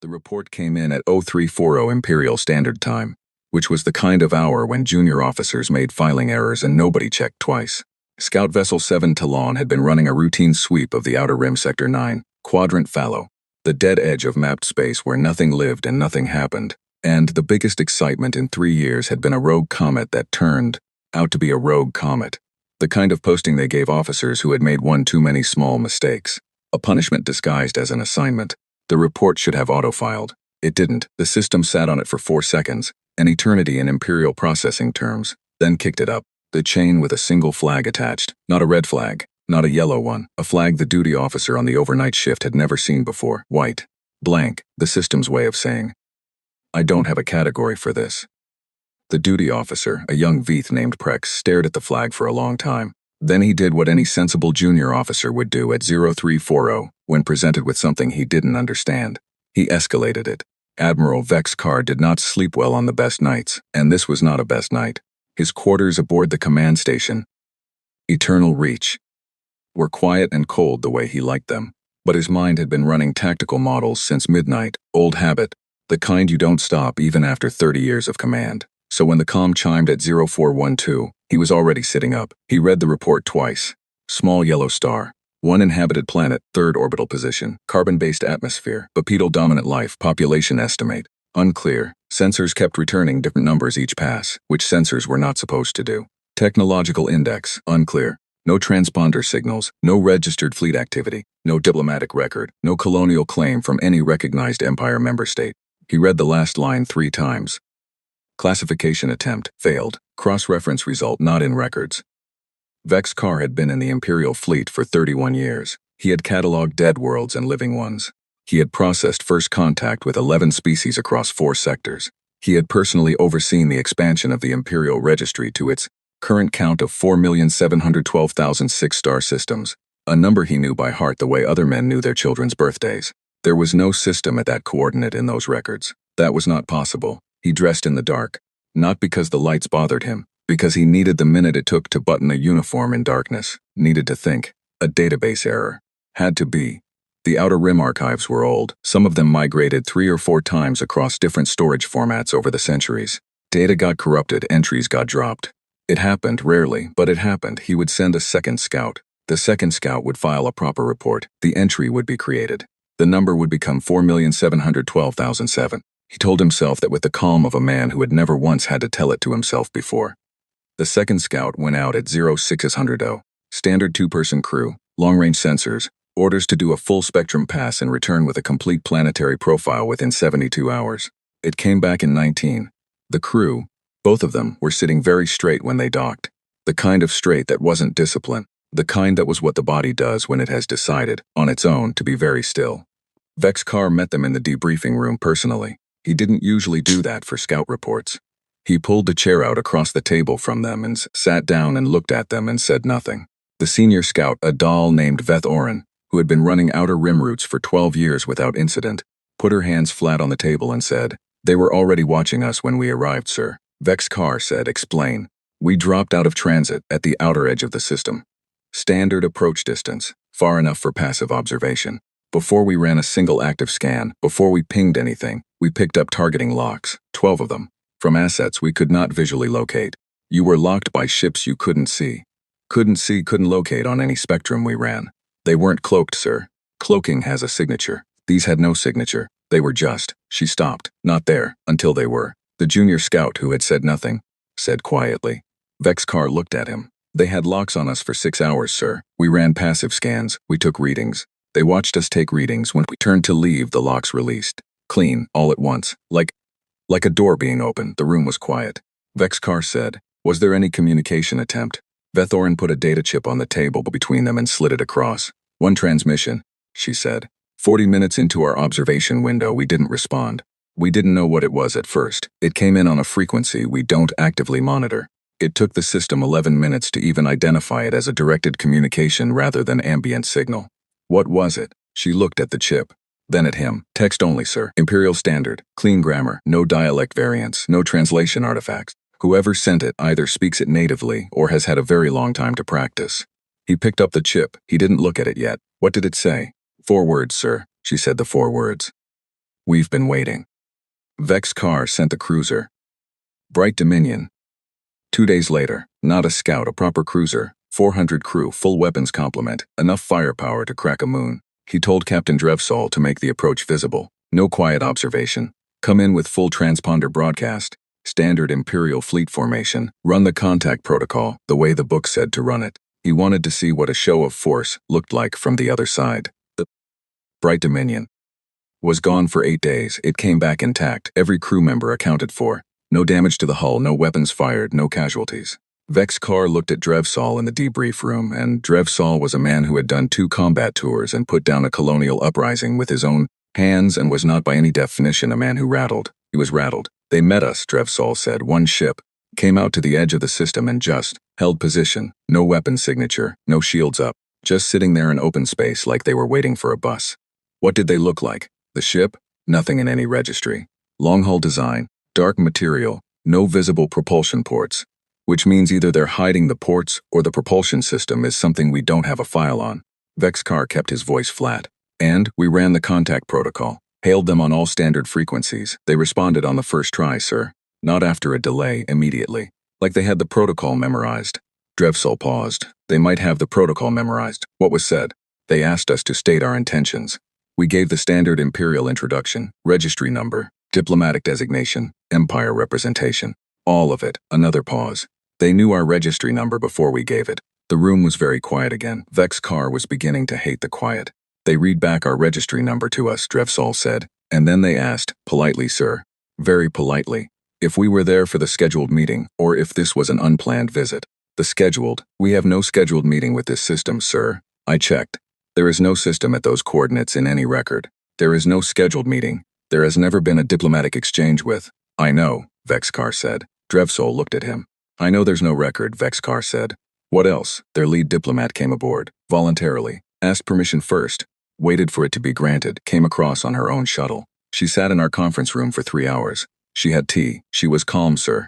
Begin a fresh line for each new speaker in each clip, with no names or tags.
The report came in at 0340 Imperial Standard Time, which was the kind of hour when junior officers made filing errors and nobody checked twice. Scout Vessel 7 Talon had been running a routine sweep of the Outer Rim Sector 9, Quadrant Fallow, the dead edge of mapped space where nothing lived and nothing happened, and the biggest excitement in 3 years had been a rogue comet that turned out to be a rogue comet, the kind of posting they gave officers who had made one too many small mistakes, a punishment disguised as an assignment. The report should have auto-filed. It didn't. The system sat on it for 4 seconds, an eternity in Imperial processing terms, then kicked it up. The chain with a single flag attached, not a red flag, not a yellow one, a flag the duty officer on the overnight shift had never seen before, white, blank, the system's way of saying, I don't have a category for this. The duty officer, a young Veeth named Prex, stared at the flag for a long time. Then he did what any sensible junior officer would do at 0340 when presented with something he didn't understand. He escalated it. Admiral Vex Carr did not sleep well on the best nights, and this was not a best night. His quarters aboard the command station, Eternal Reach, were quiet and cold the way he liked them, but his mind had been running tactical models since midnight, old habit, the kind you don't stop even after 30 years of command. So when the comm chimed at 0412, he was already sitting up. He read the report twice. Small yellow star. 1 inhabited planet, 3rd orbital position. Carbon-based atmosphere. Bipedal dominant life. Population estimate. Unclear. Sensors kept returning different numbers each pass, which sensors were not supposed to do. Technological index. Unclear. No transponder signals. No registered fleet activity. No diplomatic record. No colonial claim from any recognized Empire member state. He read the last line 3 times. Classification attempt, failed. Cross-reference result not in records. Vex Carr had been in the Imperial fleet for 31 years. He had cataloged dead worlds and living ones. He had processed first contact with 11 species across 4 sectors. He had personally overseen the expansion of the Imperial Registry to its current count of 4,712,006 star systems, a number he knew by heart the way other men knew their children's birthdays. There was no system at that coordinate in those records. That was not possible. He dressed in the dark, not because the lights bothered him, because he needed the minute it took to button a uniform in darkness, needed to think. A database error. Had to be. The Outer Rim archives were old. Some of them migrated 3 or 4 times across different storage formats over the centuries. Data got corrupted, entries got dropped. It happened, rarely, but it happened. He would send a second scout. The second scout would file a proper report. The entry would be created. The number would become 4,712,007. He told himself that with the calm of a man who had never once had to tell it to himself before. The second scout went out at 0600. Standard 2-person crew, long-range sensors, orders to do a full-spectrum pass and return with a complete planetary profile within 72 hours. It came back in 19. The crew, both of them, were sitting very straight when they docked. The kind of straight that wasn't discipline. The kind that was what the body does when it has decided, on its own, to be very still. Vex Carr met them in the debriefing room personally. He didn't usually do that for scout reports. He pulled the chair out across the table from them and sat down and looked at them and said nothing. The senior scout, a doll named Veth Oren, who had been running Outer Rim routes for 12 years without incident, put her hands flat on the table and said, They were already watching us when we arrived, sir. Vex Carr said, Explain. We dropped out of transit at the outer edge of the system. Standard approach distance, far enough for passive observation. Before we ran a single active scan, before we pinged anything, we picked up targeting locks, 12 of them, from assets we could not visually locate. You were locked by ships you couldn't see. Couldn't locate on any spectrum we ran. They weren't cloaked, sir. Cloaking has a signature. These had no signature. They were just. She stopped. Not there, until they were. The junior scout, who had said nothing, said quietly. Vex Carr looked at him. They had locks on us for 6 hours, sir. We ran passive scans. We took readings. They watched us take readings. When we turned to leave, the locks released. Clean, all at once. Like a door being opened. The room was quiet. Vex Carr said, Was there any communication attempt? Veth Oren put a data chip on the table between them and slid it across. 1 transmission, she said. 40 minutes into our observation window, we didn't respond. We didn't know what it was at first. It came in on a frequency we don't actively monitor. It took the system 11 minutes to even identify it as a directed communication rather than ambient signal. What was it? She looked at the chip. Then at him. Text only, sir. Imperial Standard. Clean grammar. No dialect variants. No translation artifacts. Whoever sent it either speaks it natively or has had a very long time to practice. He picked up the chip. He didn't look at it yet. What did it say? 4 words, sir. She said the 4 words. We've been waiting. Vex Carr sent the cruiser. Bright Dominion. 2 days later, not a scout, a proper cruiser, 400 crew, full weapons complement, enough firepower to crack a moon. He told Captain Drevsol to make the approach visible. No quiet observation. Come in with full transponder broadcast. Standard Imperial fleet formation. Run the contact protocol, the way the book said to run it. He wanted to see what a show of force looked like from the other side. The Bright Dominion was gone for 8 days. It came back intact, every crew member accounted for. No damage to the hull, no weapons fired, no casualties. Vex Carr looked at Drevsol in the debrief room, and Drevsol was a man who had done 2 combat tours and put down a colonial uprising with his own hands and was not by any definition a man who rattled. He was rattled. They met us, Drevsol said. One ship came out to the edge of the system and just held position. No weapon signature, no shields up, just sitting there in open space like they were waiting for a bus. What did they look like? The ship? Nothing in any registry. Long hull design. Dark material, no visible propulsion ports, which means either they're hiding the ports or the propulsion system is something we don't have a file on. Vex Carr kept his voice flat. And we ran the contact protocol, hailed them on all standard frequencies. They responded on the first try, sir. Not after a delay, immediately. Like they had the protocol memorized. Drevsol paused. They might have the protocol memorized. What was said? They asked us to state our intentions. We gave the standard Imperial introduction, registry number, diplomatic designation, Empire representation. All of it. Another pause. They knew our registry number before we gave it. The room was very quiet again. Vex Carr was beginning to hate the quiet. They read back our registry number to us, Drevsol said, and then they asked, politely, sir, very politely, if we were there for the scheduled meeting or if this was an unplanned visit. The scheduled. We have no scheduled meeting with this system, sir. I checked. There is no system at those coordinates in any record. There is no scheduled meeting. There has never been a diplomatic exchange with. I know, Vex Carr said. Drevsol looked at him. I know there's no record, Vex Carr said. What else? Their lead diplomat came aboard, voluntarily, asked permission first, waited for it to be granted, came across on her own shuttle. She sat in our conference room for 3 hours. She had tea. She was calm, sir.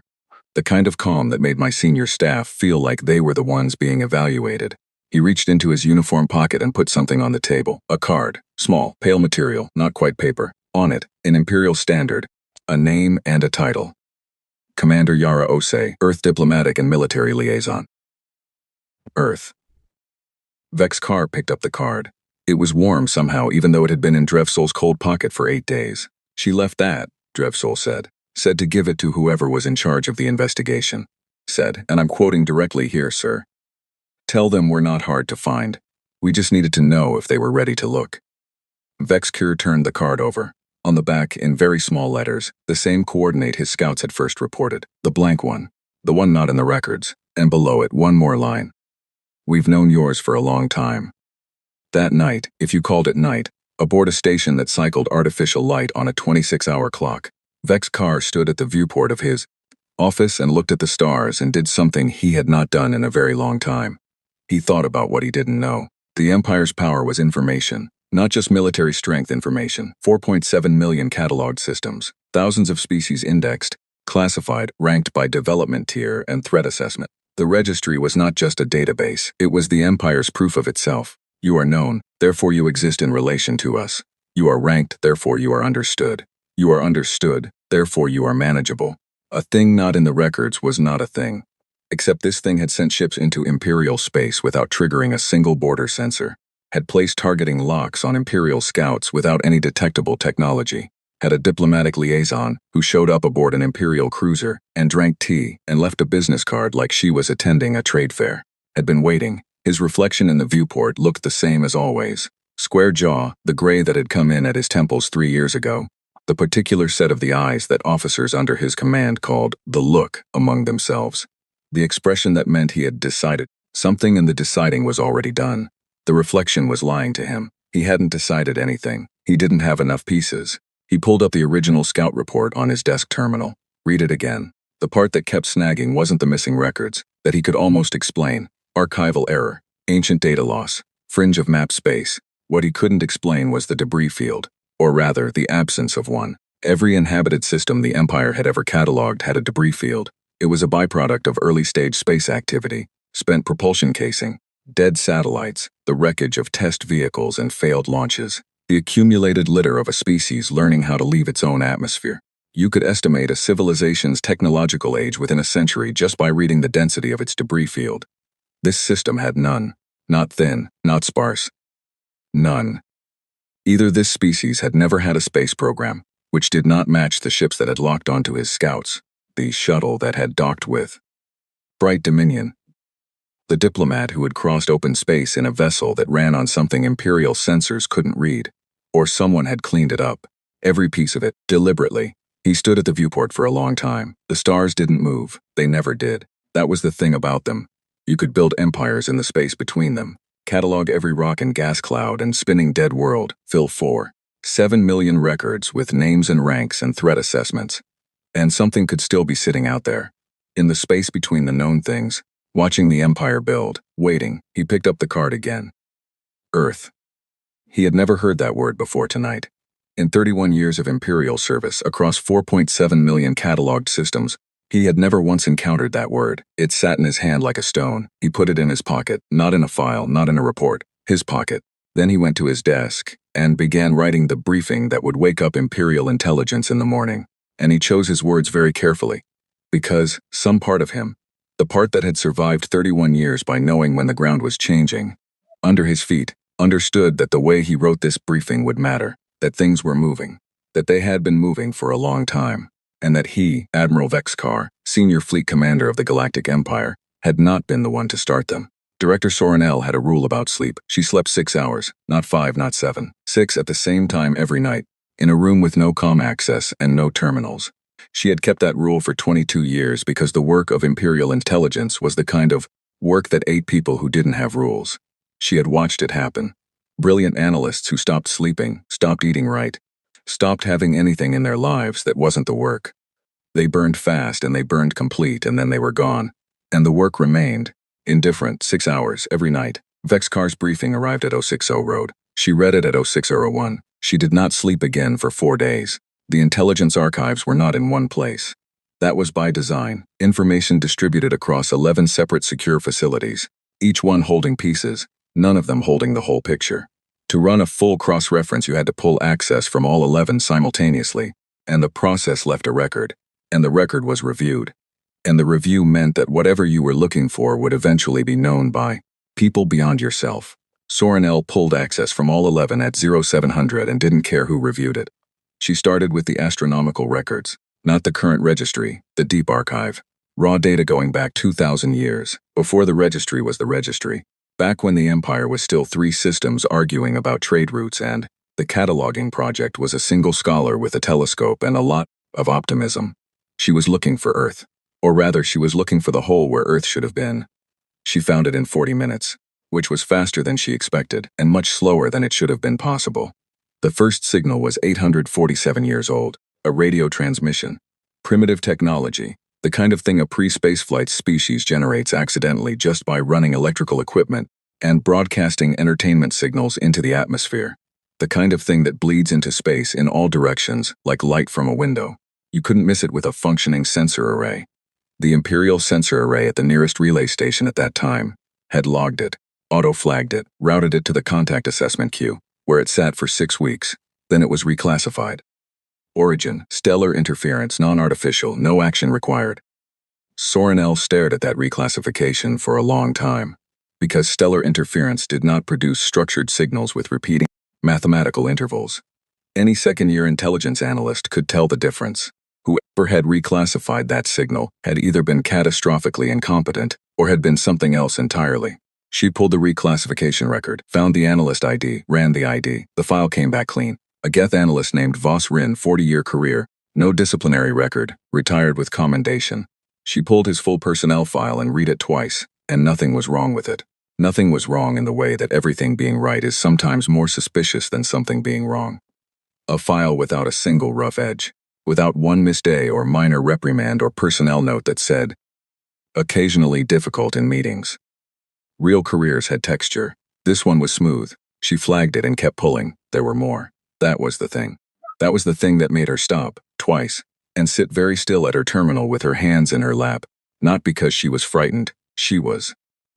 The kind of calm that made my senior staff feel like they were the ones being evaluated. He reached into his uniform pocket and put something on the table. A card. Small, pale material, not quite paper. On it, in Imperial Standard, a name and a title. Commander Yara Osei, Earth Diplomatic and Military Liaison. Earth. Vex Carr picked up the card. It was warm somehow, even though it had been in Drevsol's cold pocket for 8 days. She left that, Drevsol said. Said to give it to whoever was in charge of the investigation. Said, and I'm quoting directly here, sir. Tell them we're not hard to find. We just needed to know if they were ready to look. Vex Carr turned the card over. On the back, in very small letters, the same coordinate his scouts had first reported. The blank one. The one not in the records. And below it, one more line. We've known yours for a long time. That night, if you called it night, aboard a station that cycled artificial light on a 26-hour clock, Vex Carr stood at the viewport of his office and looked at the stars and did something he had not done in a very long time. He thought about what he didn't know. The Empire's power was information. Not just military strength information, 4.7 million cataloged systems, thousands of species indexed, classified, ranked by development tier and threat assessment. The registry was not just a database, it was the Empire's proof of itself. You are known, therefore you exist in relation to us. You are ranked, therefore you are understood. You are understood, therefore you are manageable. A thing not in the records was not a thing. Except this thing had sent ships into Imperial space without triggering a single border sensor. Had placed targeting locks on Imperial scouts without any detectable technology, had a diplomatic liaison who showed up aboard an Imperial cruiser and drank tea and left a business card like she was attending a trade fair, had been waiting. His reflection in the viewport looked the same as always. Square jaw, the gray that had come in at his temples 3 years ago, the particular set of the eyes that officers under his command called the look among themselves. The expression that meant he had decided something and the deciding was already done. The reflection was lying to him. He hadn't decided anything. He didn't have enough pieces. He pulled up the original scout report on his desk terminal. Read it again. The part that kept snagging wasn't the missing records, that he could almost explain. Archival error, ancient data loss, fringe of map space. What he couldn't explain was the debris field, or rather, the absence of one. Every inhabited system the Empire had ever cataloged had a debris field. It was a byproduct of early-stage space activity, spent propulsion casing, dead satellites, the wreckage of test vehicles and failed launches. The accumulated litter of a species learning how to leave its own atmosphere. You could estimate a civilization's technological age within a century just by reading the density of its debris field. This system had none. Not thin, not sparse. None. Either this species had never had a space program, which did not match the ships that had locked onto his scouts, the shuttle that had docked with Bright Dominion, the diplomat who had crossed open space in a vessel that ran on something Imperial sensors couldn't read, or someone had cleaned it up, every piece of it, deliberately. He stood at the viewport for a long time. The stars didn't move. They never did. That was the thing about them. You could build empires in the space between them, catalog every rock and gas cloud and spinning dead world, fill 7 million records with names and ranks and threat assessments. And something could still be sitting out there, in the space between the known things, watching the empire build, waiting. He picked up the card again. Earth. He had never heard that word before tonight. In 31 years of Imperial service across 4.7 million cataloged systems, he had never once encountered that word. It sat in his hand like a stone. He put it in his pocket, not in a file, not in a report, his pocket. Then he went to his desk and began writing the briefing that would wake up Imperial intelligence in the morning. And he chose his words very carefully, because some part of him, the part that had survived 31 years by knowing when the ground was changing, under his feet, understood that the way he wrote this briefing would matter, that things were moving, that they had been moving for a long time, and that he, Admiral Vexcar, senior fleet commander of the Galactic Empire, had not been the one to start them. Director Soranel had a rule about sleep. She slept 6 hours, not 5, not 7, 6 at the same time every night, in a room with no comm access and no terminals. She had kept that rule for 22 years because the work of Imperial intelligence was the kind of work that ate people who didn't have rules. She had watched it happen. Brilliant analysts who stopped sleeping, stopped eating right, stopped having anything in their lives that wasn't the work. They burned fast and they burned complete and then they were gone. And the work remained, indifferent, 6 hours every night. Vexcar's briefing arrived at 060 Road. She read it at 06001. She did not sleep again for 4 days. The intelligence archives were not in one place. That was by design, information distributed across 11 separate secure facilities, each one holding pieces, none of them holding the whole picture. To run a full cross-reference, you had to pull access from all 11 simultaneously, and the process left a record, and the record was reviewed. And the review meant that whatever you were looking for would eventually be known by people beyond yourself. Soranel pulled access from all 11 at 0700 and didn't care who reviewed it. She started with the astronomical records, not the current registry, the deep archive. Raw data going back 2,000 years, before the registry was the registry, back when the Empire was still 3 systems arguing about trade routes and the cataloging project was a single scholar with a telescope and a lot of optimism. She was looking for Earth. Or rather, she was looking for the hole where Earth should have been. She found it in 40 minutes, which was faster than she expected and much slower than it should have been possible. The first signal was 847 years old, a radio transmission. Primitive technology, the kind of thing a pre-spaceflight species generates accidentally just by running electrical equipment and broadcasting entertainment signals into the atmosphere. The kind of thing that bleeds into space in all directions, like light from a window. You couldn't miss it with a functioning sensor array. The Imperial sensor array at the nearest relay station at that time had logged it, auto-flagged it, routed it to the contact assessment queue, where it sat for 6 weeks. Then it was reclassified. Origin, stellar interference, non-artificial, no action required. Soranel stared at that reclassification for a long time, because stellar interference did not produce structured signals with repeating mathematical intervals. Any second-year intelligence analyst could tell the difference. Whoever had reclassified that signal had either been catastrophically incompetent or had been something else entirely. She pulled the reclassification record, found the analyst ID, ran the ID. The file came back clean. A Geth analyst named Voss Rin, 40-year career, no disciplinary record, retired with commendation. She pulled his full personnel file and read it twice, and nothing was wrong with it. Nothing was wrong in the way that everything being right is sometimes more suspicious than something being wrong. A file without a single rough edge, without one missed day or minor reprimand or personnel note that said, occasionally difficult in meetings. Real careers had texture. This one was smooth. She flagged it and kept pulling. There were more. That was the thing. That was the thing that made her stop, twice, and sit very still at her terminal with her hands in her lap, not because she was frightened, she was,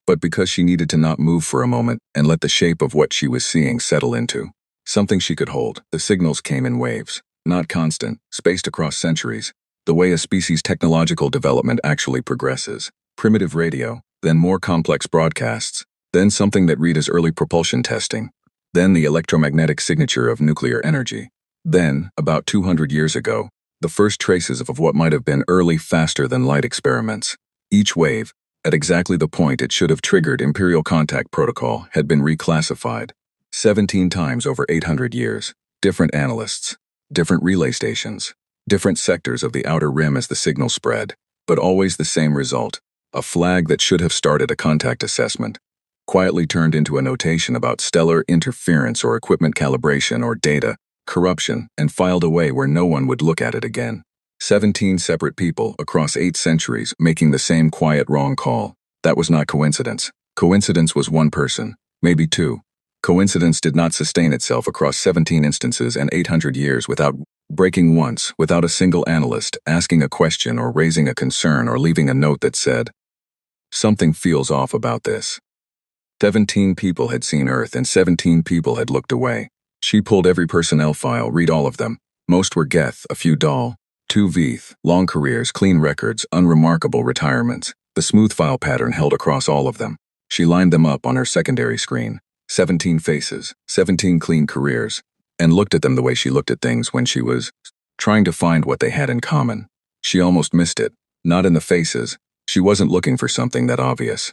but because she needed to not move for a moment and let the shape of what she was seeing settle into. Something she could hold. The signals came in waves, not constant, spaced across centuries, the way a species' technological development actually progresses. Primitive radio, then more complex broadcasts, then something that read as early propulsion testing, then the electromagnetic signature of nuclear energy. Then, about 200 years ago, the first traces of what might have been early faster-than-light experiments. Each wave, at exactly the point it should have triggered Imperial Contact Protocol, had been reclassified. 17 times over 800 years. Different analysts, different relay stations, different sectors of the outer rim as the signal spread, but always the same result. A flag that should have started a contact assessment, quietly turned into a notation about stellar interference or equipment calibration or data corruption, and filed away where no one would look at it again. 17 separate people across 8 centuries making the same quiet wrong call. That was not coincidence. Coincidence was one person, maybe two. Coincidence did not sustain itself across 17 instances and 800 years without breaking once, without a single analyst asking a question or raising a concern or leaving a note that said, "Something feels off about this." 17 people had seen Earth and 17 people had looked away. She pulled every personnel file, read all of them. Most were Geth, a few Dahl, 2 Veeth, long careers, clean records, unremarkable retirements. The smooth file pattern held across all of them. She lined them up on her secondary screen. 17 faces, 17 clean careers, and looked at them the way she looked at things when she was trying to find what they had in common. She almost missed it. Not in the faces. She wasn't looking for something that obvious.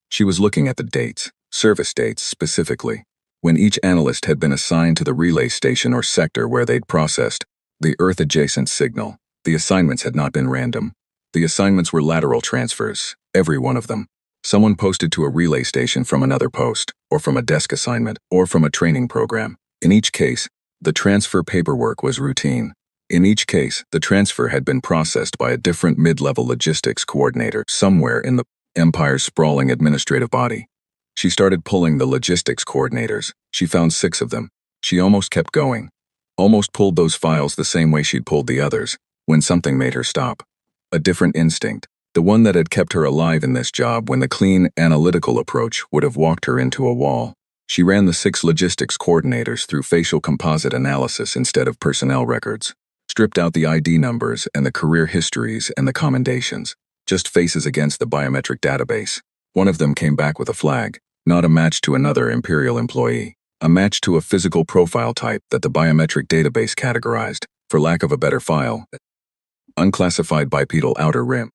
She was looking at the dates, service dates specifically, when each analyst had been assigned to the relay station or sector where they'd processed the Earth-adjacent signal. The assignments had not been random. The assignments were lateral transfers, every one of them. Someone posted to a relay station from another post, or from a desk assignment, or from a training program. In each case, the transfer paperwork was routine. In each case, the transfer had been processed by a different mid-level logistics coordinator somewhere in the Empire's sprawling administrative body. She started pulling the logistics coordinators. She found 6 of them. She almost kept going. Almost pulled those files the same way she'd pulled the others, when something made her stop. A different instinct. The one that had kept her alive in this job when the clean, analytical approach would have walked her into a wall. She ran the 6 logistics coordinators through facial composite analysis instead of personnel records. Stripped out the ID numbers and the career histories and the commendations. Just faces against the biometric database. One of them came back with a flag, not a match to another Imperial employee. A match to a physical profile type that the biometric database categorized, for lack of a better file, unclassified bipedal outer rim.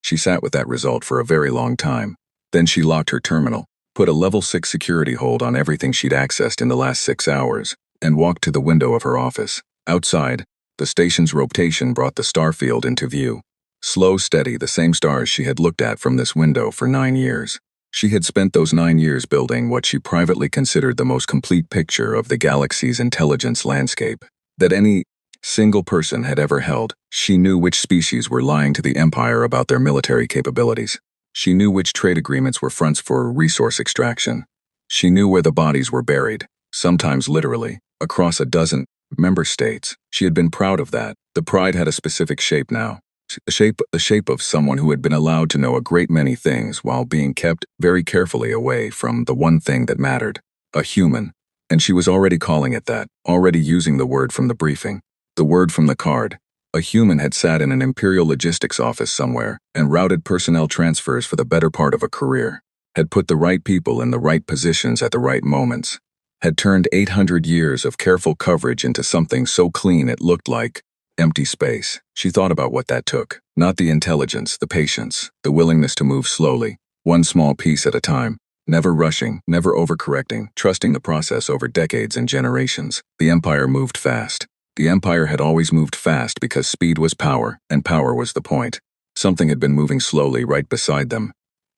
She sat with that result for a very long time. Then she locked her terminal, put a level 6 security hold on everything she'd accessed in the last 6 hours, and walked to the window of her office. Outside, the station's rotation brought the star field into view. Slow, steady, the same stars she had looked at from this window for 9 years. She had spent those 9 years building what she privately considered the most complete picture of the galaxy's intelligence landscape that any single person had ever held. She knew which species were lying to the Empire about their military capabilities. She knew which trade agreements were fronts for resource extraction. She knew where the bodies were buried, sometimes literally, across a dozen member states. She had been proud of that. The pride had a specific shape now. The shape of someone who had been allowed to know a great many things while being kept very carefully away from the one thing that mattered. A human. And she was already calling it that, already using the word from the briefing, the word from the card. A human had sat in an Imperial logistics office somewhere and routed personnel transfers for the better part of a career, had put the right people in the right positions at the right moments, had turned 800 years of careful coverage into something so clean it looked like empty space. She thought about what that took. Not the intelligence, the patience, the willingness to move slowly, one small piece at a time, never rushing, never overcorrecting, trusting the process over decades and generations. The Empire moved fast. The Empire had always moved fast because speed was power, and power was the point. Something had been moving slowly right beside them,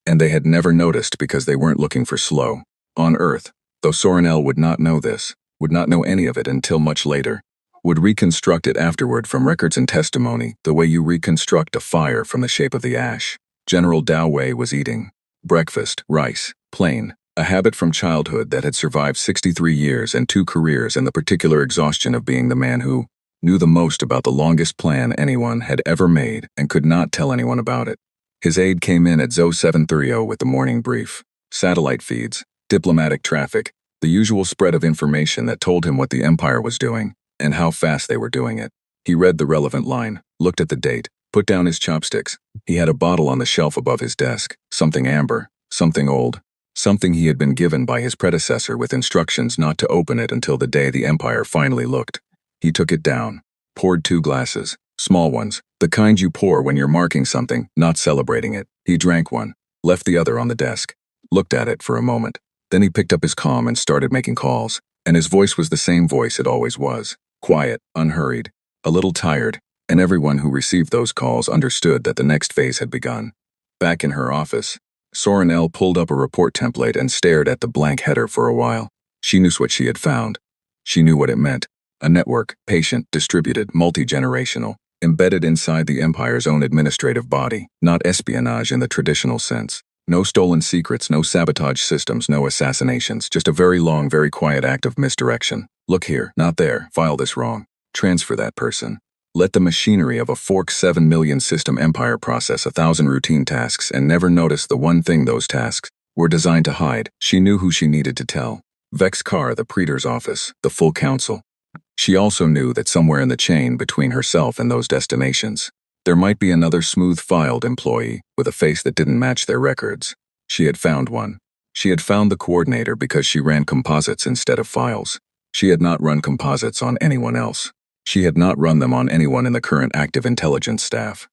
and they had never noticed because they weren't looking for slow. On Earth, though Sorenel would not know this, would not know any of it until much later, would reconstruct it afterward from records and testimony the way you reconstruct a fire from the shape of the ash. General Dao Wei was eating breakfast, rice, plain, a habit from childhood that had survived 63 years and 2 careers and the particular exhaustion of being the man who knew the most about the longest plan anyone had ever made and could not tell anyone about it. His aide came in at Zo 730 with the morning brief. Satellite feeds, diplomatic traffic, The usual spread of information that told him what the Empire was doing, and how fast they were doing it. He read the relevant line, looked at the date, put down his chopsticks. He had a bottle on the shelf above his desk, something amber, something old, something he had been given by his predecessor with instructions not to open it until the day the Empire finally looked. He took it down, poured 2 glasses, small ones, the kind you pour when you're marking something, not celebrating it. He drank one, left the other on the desk, looked at it for a moment. Then he picked up his comm and started making calls, and his voice was the same voice it always was, quiet, unhurried, a little tired, and everyone who received those calls understood that the next phase had begun. Back in her office, Sorenelle pulled up a report template and stared at the blank header for a while. She knew what she had found. She knew what it meant. A network, patient, distributed, multi-generational, embedded inside the Empire's own administrative body, not espionage in the traditional sense. No stolen secrets, no sabotage systems, no assassinations, just a very long, very quiet act of misdirection. Look here, not there, file this wrong. Transfer that person. Let the machinery of a fork 7 million system empire process 1,000 routine tasks and never notice the one thing those tasks were designed to hide. She knew who she needed to tell. Vex Carr, the Praetor's office, the full council. She also knew that somewhere in the chain between herself and those destinations, there might be another smooth-filed employee with a face that didn't match their records. She had found one. She had found the coordinator because she ran composites instead of files. She had not run composites on anyone else. She had not run them on anyone in the current active intelligence staff.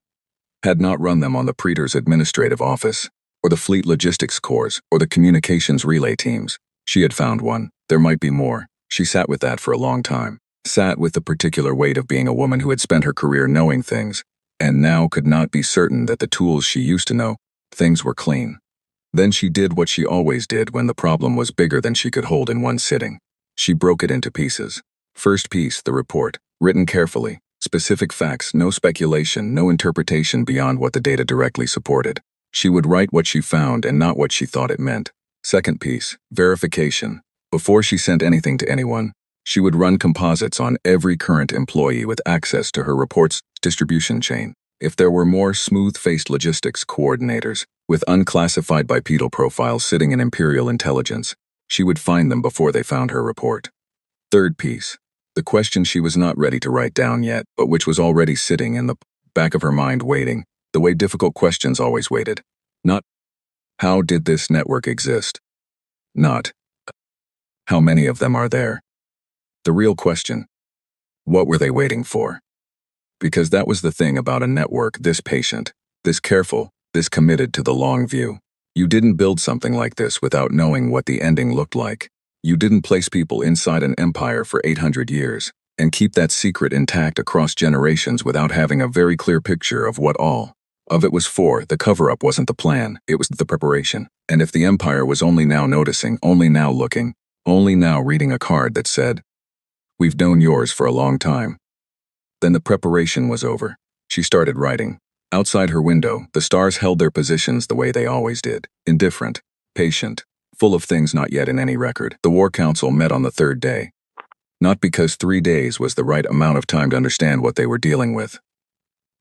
Had not run them on the Praetor's administrative office, or the fleet logistics corps, or the communications relay teams. She had found one. There might be more. She sat with that for a long time. Sat with the particular weight of being a woman who had spent her career knowing things, and now could not be certain that the tools she used to know, things were clean. Then she did what she always did when the problem was bigger than she could hold in one sitting. She broke it into pieces. First piece, the report, written carefully, specific facts, no speculation, no interpretation beyond what the data directly supported. She would write what she found and not what she thought it meant. Second piece, verification. Before she sent anything to anyone, she would run composites on every current employee with access to her report's distribution chain. If there were more smooth-faced logistics coordinators with unclassified bipedal profiles sitting in Imperial intelligence, she would find them before they found her report. Third piece, the question she was not ready to write down yet, but which was already sitting in the back of her mind waiting, the way difficult questions always waited. Not, how did this network exist? Not, how many of them are there? The real question, what were they waiting for? Because that was the thing about a network this patient, this careful, this committed to the long view. You didn't build something like this without knowing what the ending looked like. You didn't place people inside an empire for 800 years and keep that secret intact across generations without having a very clear picture of what all of it was for. The cover-up wasn't the plan, it was the preparation. And if the empire was only now noticing, only now looking, only now reading a card that said, "We've known yours for a long time," then the preparation was over. She started writing. Outside her window, the stars held their positions the way they always did, indifferent, patient, full of things not yet in any record. The War Council met on the 3rd day. Not because 3 days was the right amount of time to understand what they were dealing with.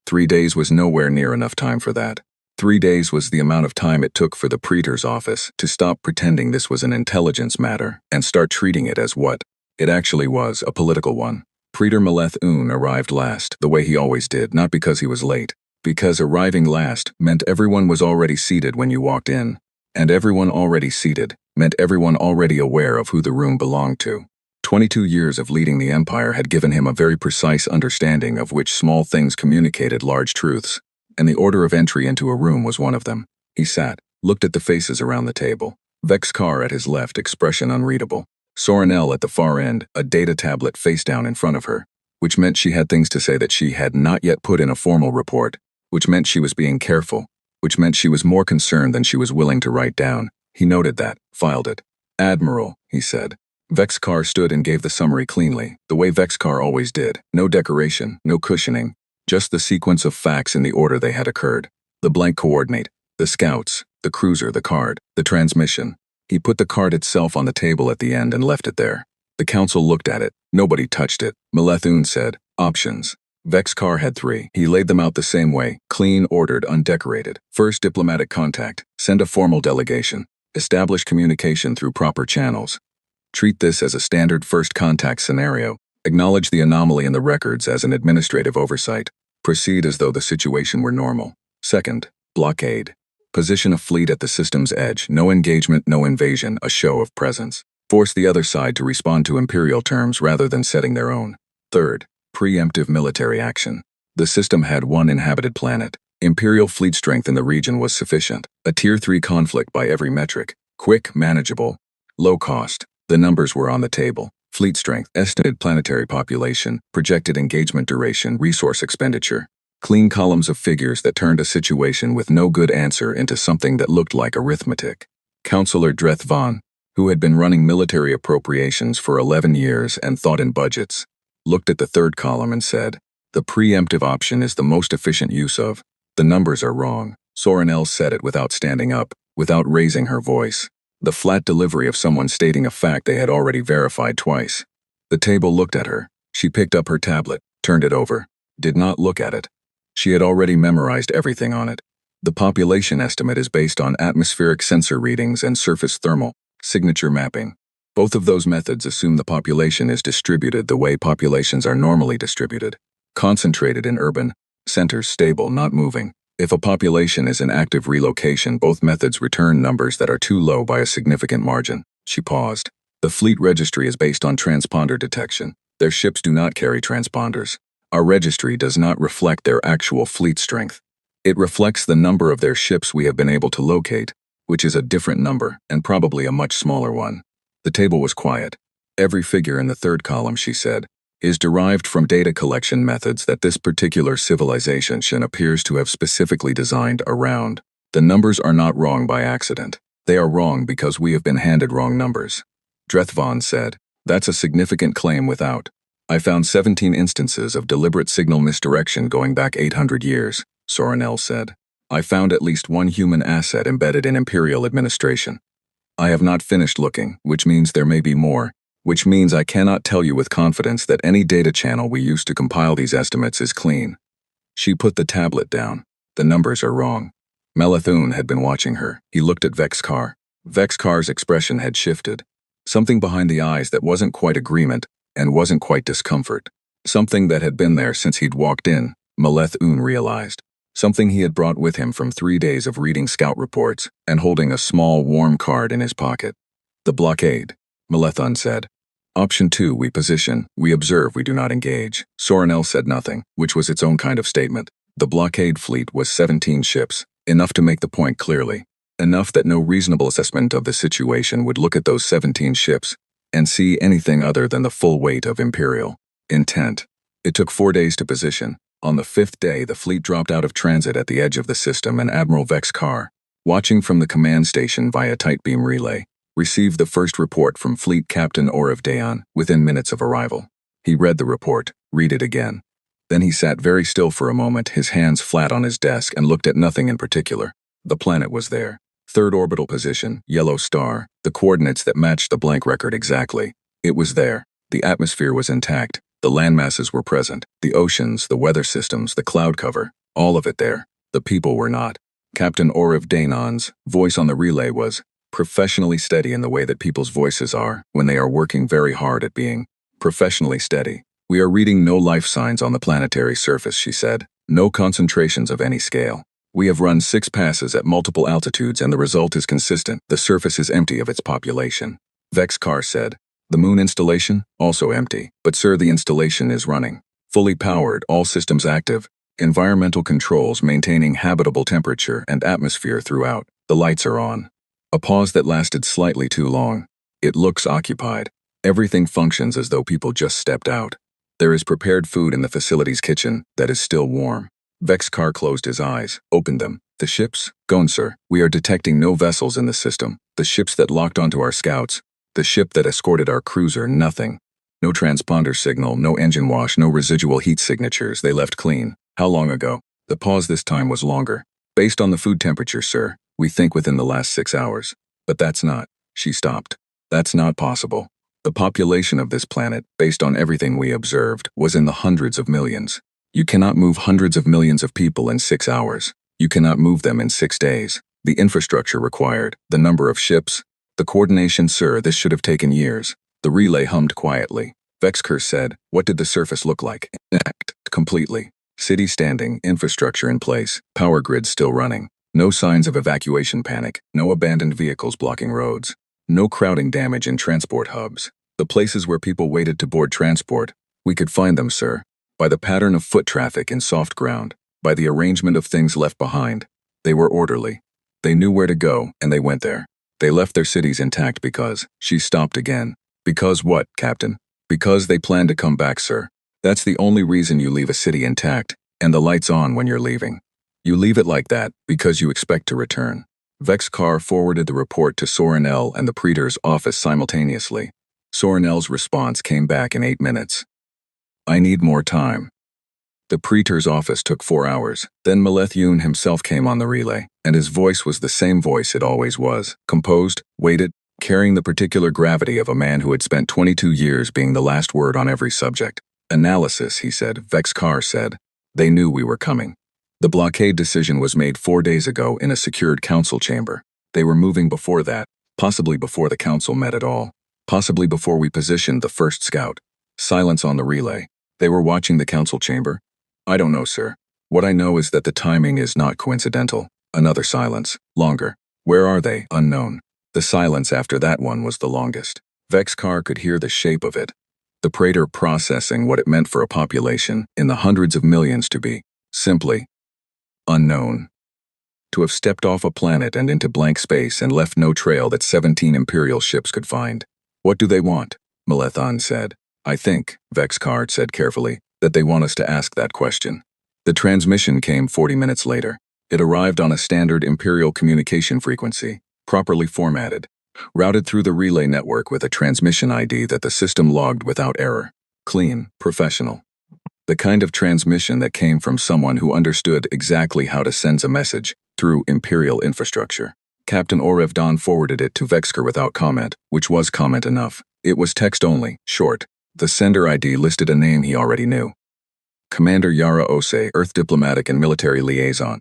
3 days was nowhere near enough time for that. 3 days was the amount of time it took for the Praetor's office to stop pretending this was an intelligence matter and start treating it as what it actually was, a political one. Praetor Maleth-Un arrived last, the way he always did, not because he was late. Because arriving last meant everyone was already seated when you walked in, and everyone already seated meant everyone already aware of who the room belonged to. 22 years of leading the Empire had given him a very precise understanding of which small things communicated large truths, and the order of entry into a room was one of them. He sat, looked at the faces around the table. Vex Carr at his left, expression unreadable. Sorenelle at the far end, a data tablet face down in front of her, which meant she had things to say that she had not yet put in a formal report, which meant she was being careful, which meant she was more concerned than she was willing to write down. He noted that, filed it. "Admiral," he said. Vex Carr stood and gave the summary cleanly, the way Vex Carr always did. No decoration, no cushioning, just the sequence of facts in the order they had occurred. The blank coordinate, the scouts, the cruiser, the card, the transmission. He put the card itself on the table at the end and left it there. The council looked at it. Nobody touched it. Maleth-Un said, "Options." Vex Carr had 3. He laid them out the same way, clean, ordered, undecorated. First, diplomatic contact. Send a formal delegation. Establish communication through proper channels. Treat this as a standard first contact scenario. Acknowledge the anomaly in the records as an administrative oversight. Proceed as though the situation were normal. Second, blockade. Position a fleet at the system's edge. No engagement, no invasion, a show of presence. Force the other side to respond to Imperial terms rather than setting their own. Third, preemptive military action. The system had one inhabited planet. Imperial fleet strength in the region was sufficient. A Tier 3 conflict by every metric. Quick, manageable, low cost. The numbers were on the table. Fleet strength, estimated planetary population, projected engagement duration, resource expenditure. Clean columns of figures that turned a situation with no good answer into something that looked like arithmetic. Counselor Dreth Von, who had been running military appropriations for 11 years and thought in budgets, looked at the third column and said, "The preemptive option is the most efficient use of. The numbers are wrong." Sorenelle said it without standing up, without raising her voice. The flat delivery of someone stating a fact they had already verified twice. The table looked at her. She picked up her tablet, turned it over, did not look at it. She had already memorized everything on it. The population estimate is based on atmospheric sensor readings and surface thermal signature mapping. Both of those methods assume the population is distributed the way populations are normally distributed. Concentrated in urban centers, stable, not moving. If a population is in active relocation, both methods return numbers that are too low by a significant margin. She paused. The fleet registry is based on transponder detection. Their ships do not carry transponders. Our registry does not reflect their actual fleet strength. It reflects the number of their ships we have been able to locate, which is a different number and probably a much smaller one. The table was quiet. Every figure in the third column, she said, is derived from data collection methods that this particular civilization appears to have specifically designed around. The numbers are not wrong by accident. They are wrong because we have been handed wrong numbers. Dreth Von said, "That's a significant claim without. I found 17 instances of deliberate signal misdirection going back 800 years, Sorenelle said. I found at least one human asset embedded in Imperial administration. I have not finished looking, which means there may be more. Which means I cannot tell you with confidence that any data channel we use to compile these estimates is clean." She put the tablet down. "The numbers are wrong." Melathun had been watching her. He looked at Vexcar. Vexcar's expression had shifted. Something behind the eyes that wasn't quite agreement and wasn't quite discomfort. Something that had been there since he'd walked in, Melathun realized. Something he had brought with him from 3 days of reading scout reports and holding a small, warm card in his pocket. "The blockade," Melathun said. "Option 2, we position, we observe, we do not engage." Sorenelle said nothing, which was its own kind of statement. The blockade fleet was 17 ships, enough to make the point clearly. Enough that no reasonable assessment of the situation would look at those 17 ships and see anything other than the full weight of Imperial intent. It took 4 days to position. On the 5th day, the fleet dropped out of transit at the edge of the system, and Admiral Vexcar, watching from the command station via tight beam relay, received the first report from Fleet Captain Orv Dayon within minutes of arrival. He read the report, read it again. Then he sat very still for a moment, his hands flat on his desk, and looked at nothing in particular. The planet was there. Third orbital position, yellow star, the coordinates that matched the blank record exactly. It was there. The atmosphere was intact. The landmasses were present. The oceans, the weather systems, the cloud cover, all of it there. The people were not. Captain Orv Dayon's voice on the relay was professionally steady in the way that people's voices are when they are working very hard at being professionally steady. "We are reading no life signs on the planetary surface," she said. "No concentrations of any scale. We have run 6 passes at multiple altitudes and the result is consistent. The surface is empty of its population." Vexcar said, "The moon installation? Also empty. But sir, the installation is running. Fully powered, all systems active. Environmental controls maintaining habitable temperature and atmosphere throughout. The lights are on." A pause that lasted slightly too long. "It looks occupied. Everything functions as though people just stepped out. There is prepared food in the facility's kitchen that is still warm." Vexcar closed his eyes, opened them. "The ships? Gone, sir. We are detecting no vessels in the system. The ships that locked onto our scouts, the ship that escorted our cruiser, nothing. No transponder signal, no engine wash, no residual heat signatures. They left clean. How long ago?" The pause this time was longer. "Based on the food temperature, sir, we think within the last 6 hours. But that's not." She stopped. "That's not possible. The population of this planet, based on everything we observed, was in the hundreds of millions. You cannot move hundreds of millions of people in 6 hours. You cannot move them in 6 days. The infrastructure required, the number of ships, the coordination, sir, this should have taken years. The relay hummed quietly. Vexker said, "What did the surface look like?" Intact, completely. City standing, infrastructure in place, power grids still running. No signs of evacuation panic, no abandoned vehicles blocking roads. No crowding damage in transport hubs. The places where people waited to board transport, we could find them, sir. By the pattern of foot traffic in soft ground, by the arrangement of things left behind. They were orderly. They knew where to go, and they went there. They left their cities intact because, she stopped again. Because what, Captain? Because they plan to come back, sir. That's the only reason you leave a city intact, and the lights on when you're leaving. You leave it like that because you expect to return. Vexcar forwarded the report to Sorenel and the Praetor's office simultaneously. Sorenel's response came back in 8 minutes. "I need more time." The Praetor's office took 4 hours. Then Malethune himself came on the relay, and his voice was the same voice it always was, composed, weighted, carrying the particular gravity of a man who had spent 22 years being the last word on every subject. "Analysis," he said. Vexcar said. "They knew we were coming. The blockade decision was made 4 days ago in a secured council chamber. They were moving before that, possibly before the council met at all, possibly before we positioned the first scout." Silence on the relay. "They were watching the council chamber?" "I don't know, sir. What I know is that the timing is not coincidental." Another silence. Longer. "Where are they?" "Unknown." The silence after that one was the longest. Vexcar could hear the shape of it. The Praetor processing what it meant for a population in the hundreds of millions to be, simply, unknown. To have stepped off a planet and into blank space and left no trail that 17 Imperial ships could find. "What do they want?" Malethon said. "I think," Vexcar said carefully, "that they want us to ask that question." The transmission came 40 minutes later. It arrived on a standard Imperial communication frequency, properly formatted, routed through the relay network with a transmission ID that the system logged without error. Clean, professional. The kind of transmission that came from someone who understood exactly how to send a message through Imperial infrastructure. Captain Orevdan forwarded it to Vexker without comment, which was comment enough. It was text only, short. The sender ID listed a name he already knew. Commander Yara Ose, Earth Diplomatic and Military Liaison.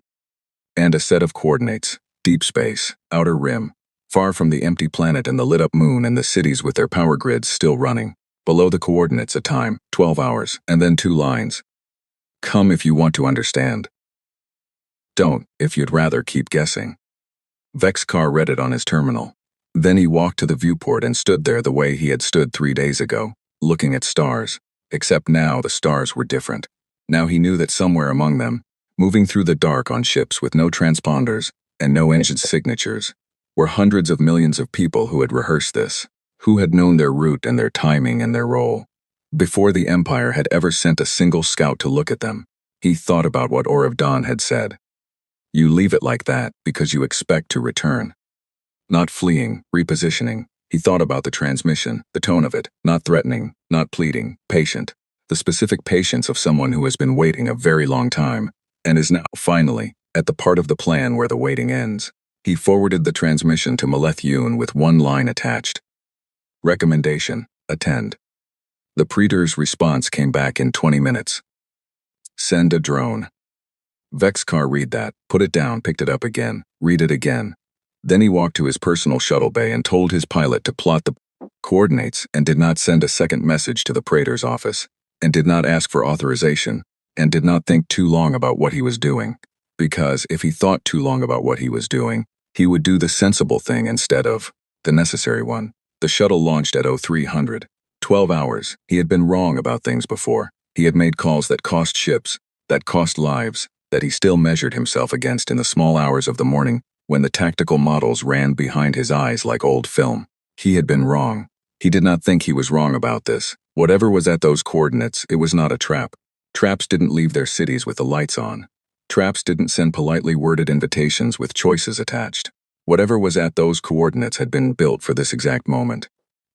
And a set of coordinates. Deep space, outer rim, far from the empty planet and the lit-up moon and the cities with their power grids still running. Below the coordinates a time, 12 hours, and then 2 lines. "Come if you want to understand. Don't if you'd rather keep guessing." Vexcar read it on his terminal. Then he walked to the viewport and stood there the way he had stood 3 days ago, looking at stars. Except now the stars were different. Now he knew that somewhere among them, moving through the dark on ships with no transponders and no engine signatures, were hundreds of millions of people who had rehearsed this, who had known their route and their timing and their role. Before the Empire had ever sent a single scout to look at them, he thought about what Orevdan had said. You leave it like that because you expect to return. Not fleeing, repositioning. He thought about the transmission, the tone of it, not threatening, not pleading, patient. The specific patience of someone who has been waiting a very long time, and is now, finally, at the part of the plan where the waiting ends. He forwarded the transmission to Malethune with 1 line attached. Recommendation, attend. The Praetor's response came back in 20 minutes. Send a drone. Vexcar read that, put it down, picked it up again, read it again. Then he walked to his personal shuttle bay and told his pilot to plot the coordinates and did not send a second message to the Praetor's office, and did not ask for authorization, and did not think too long about what he was doing. Because if he thought too long about what he was doing, he would do the sensible thing instead of the necessary one. The shuttle launched at 0300. 12 hours. He had been wrong about things before. He had made calls that cost ships, that cost lives, that he still measured himself against in the small hours of the morning when the tactical models ran behind his eyes like old film. He had been wrong. He did not think he was wrong about this. Whatever was at those coordinates, it was not a trap. Traps didn't leave their cities with the lights on. Traps didn't send politely worded invitations with choices attached. Whatever was at those coordinates had been built for this exact moment.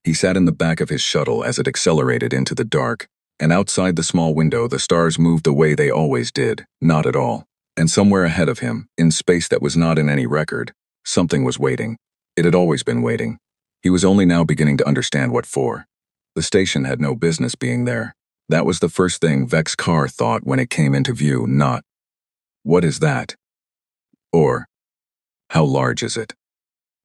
He sat in the back of his shuttle as it accelerated into the dark, and outside the small window the stars moved the way they always did, not at all. And somewhere ahead of him, in space that was not in any record, something was waiting. It had always been waiting. He was only now beginning to understand what for. The station had no business being there. That was the first thing Vexcar thought when it came into view, not, "What is that?" or, "How large is it?"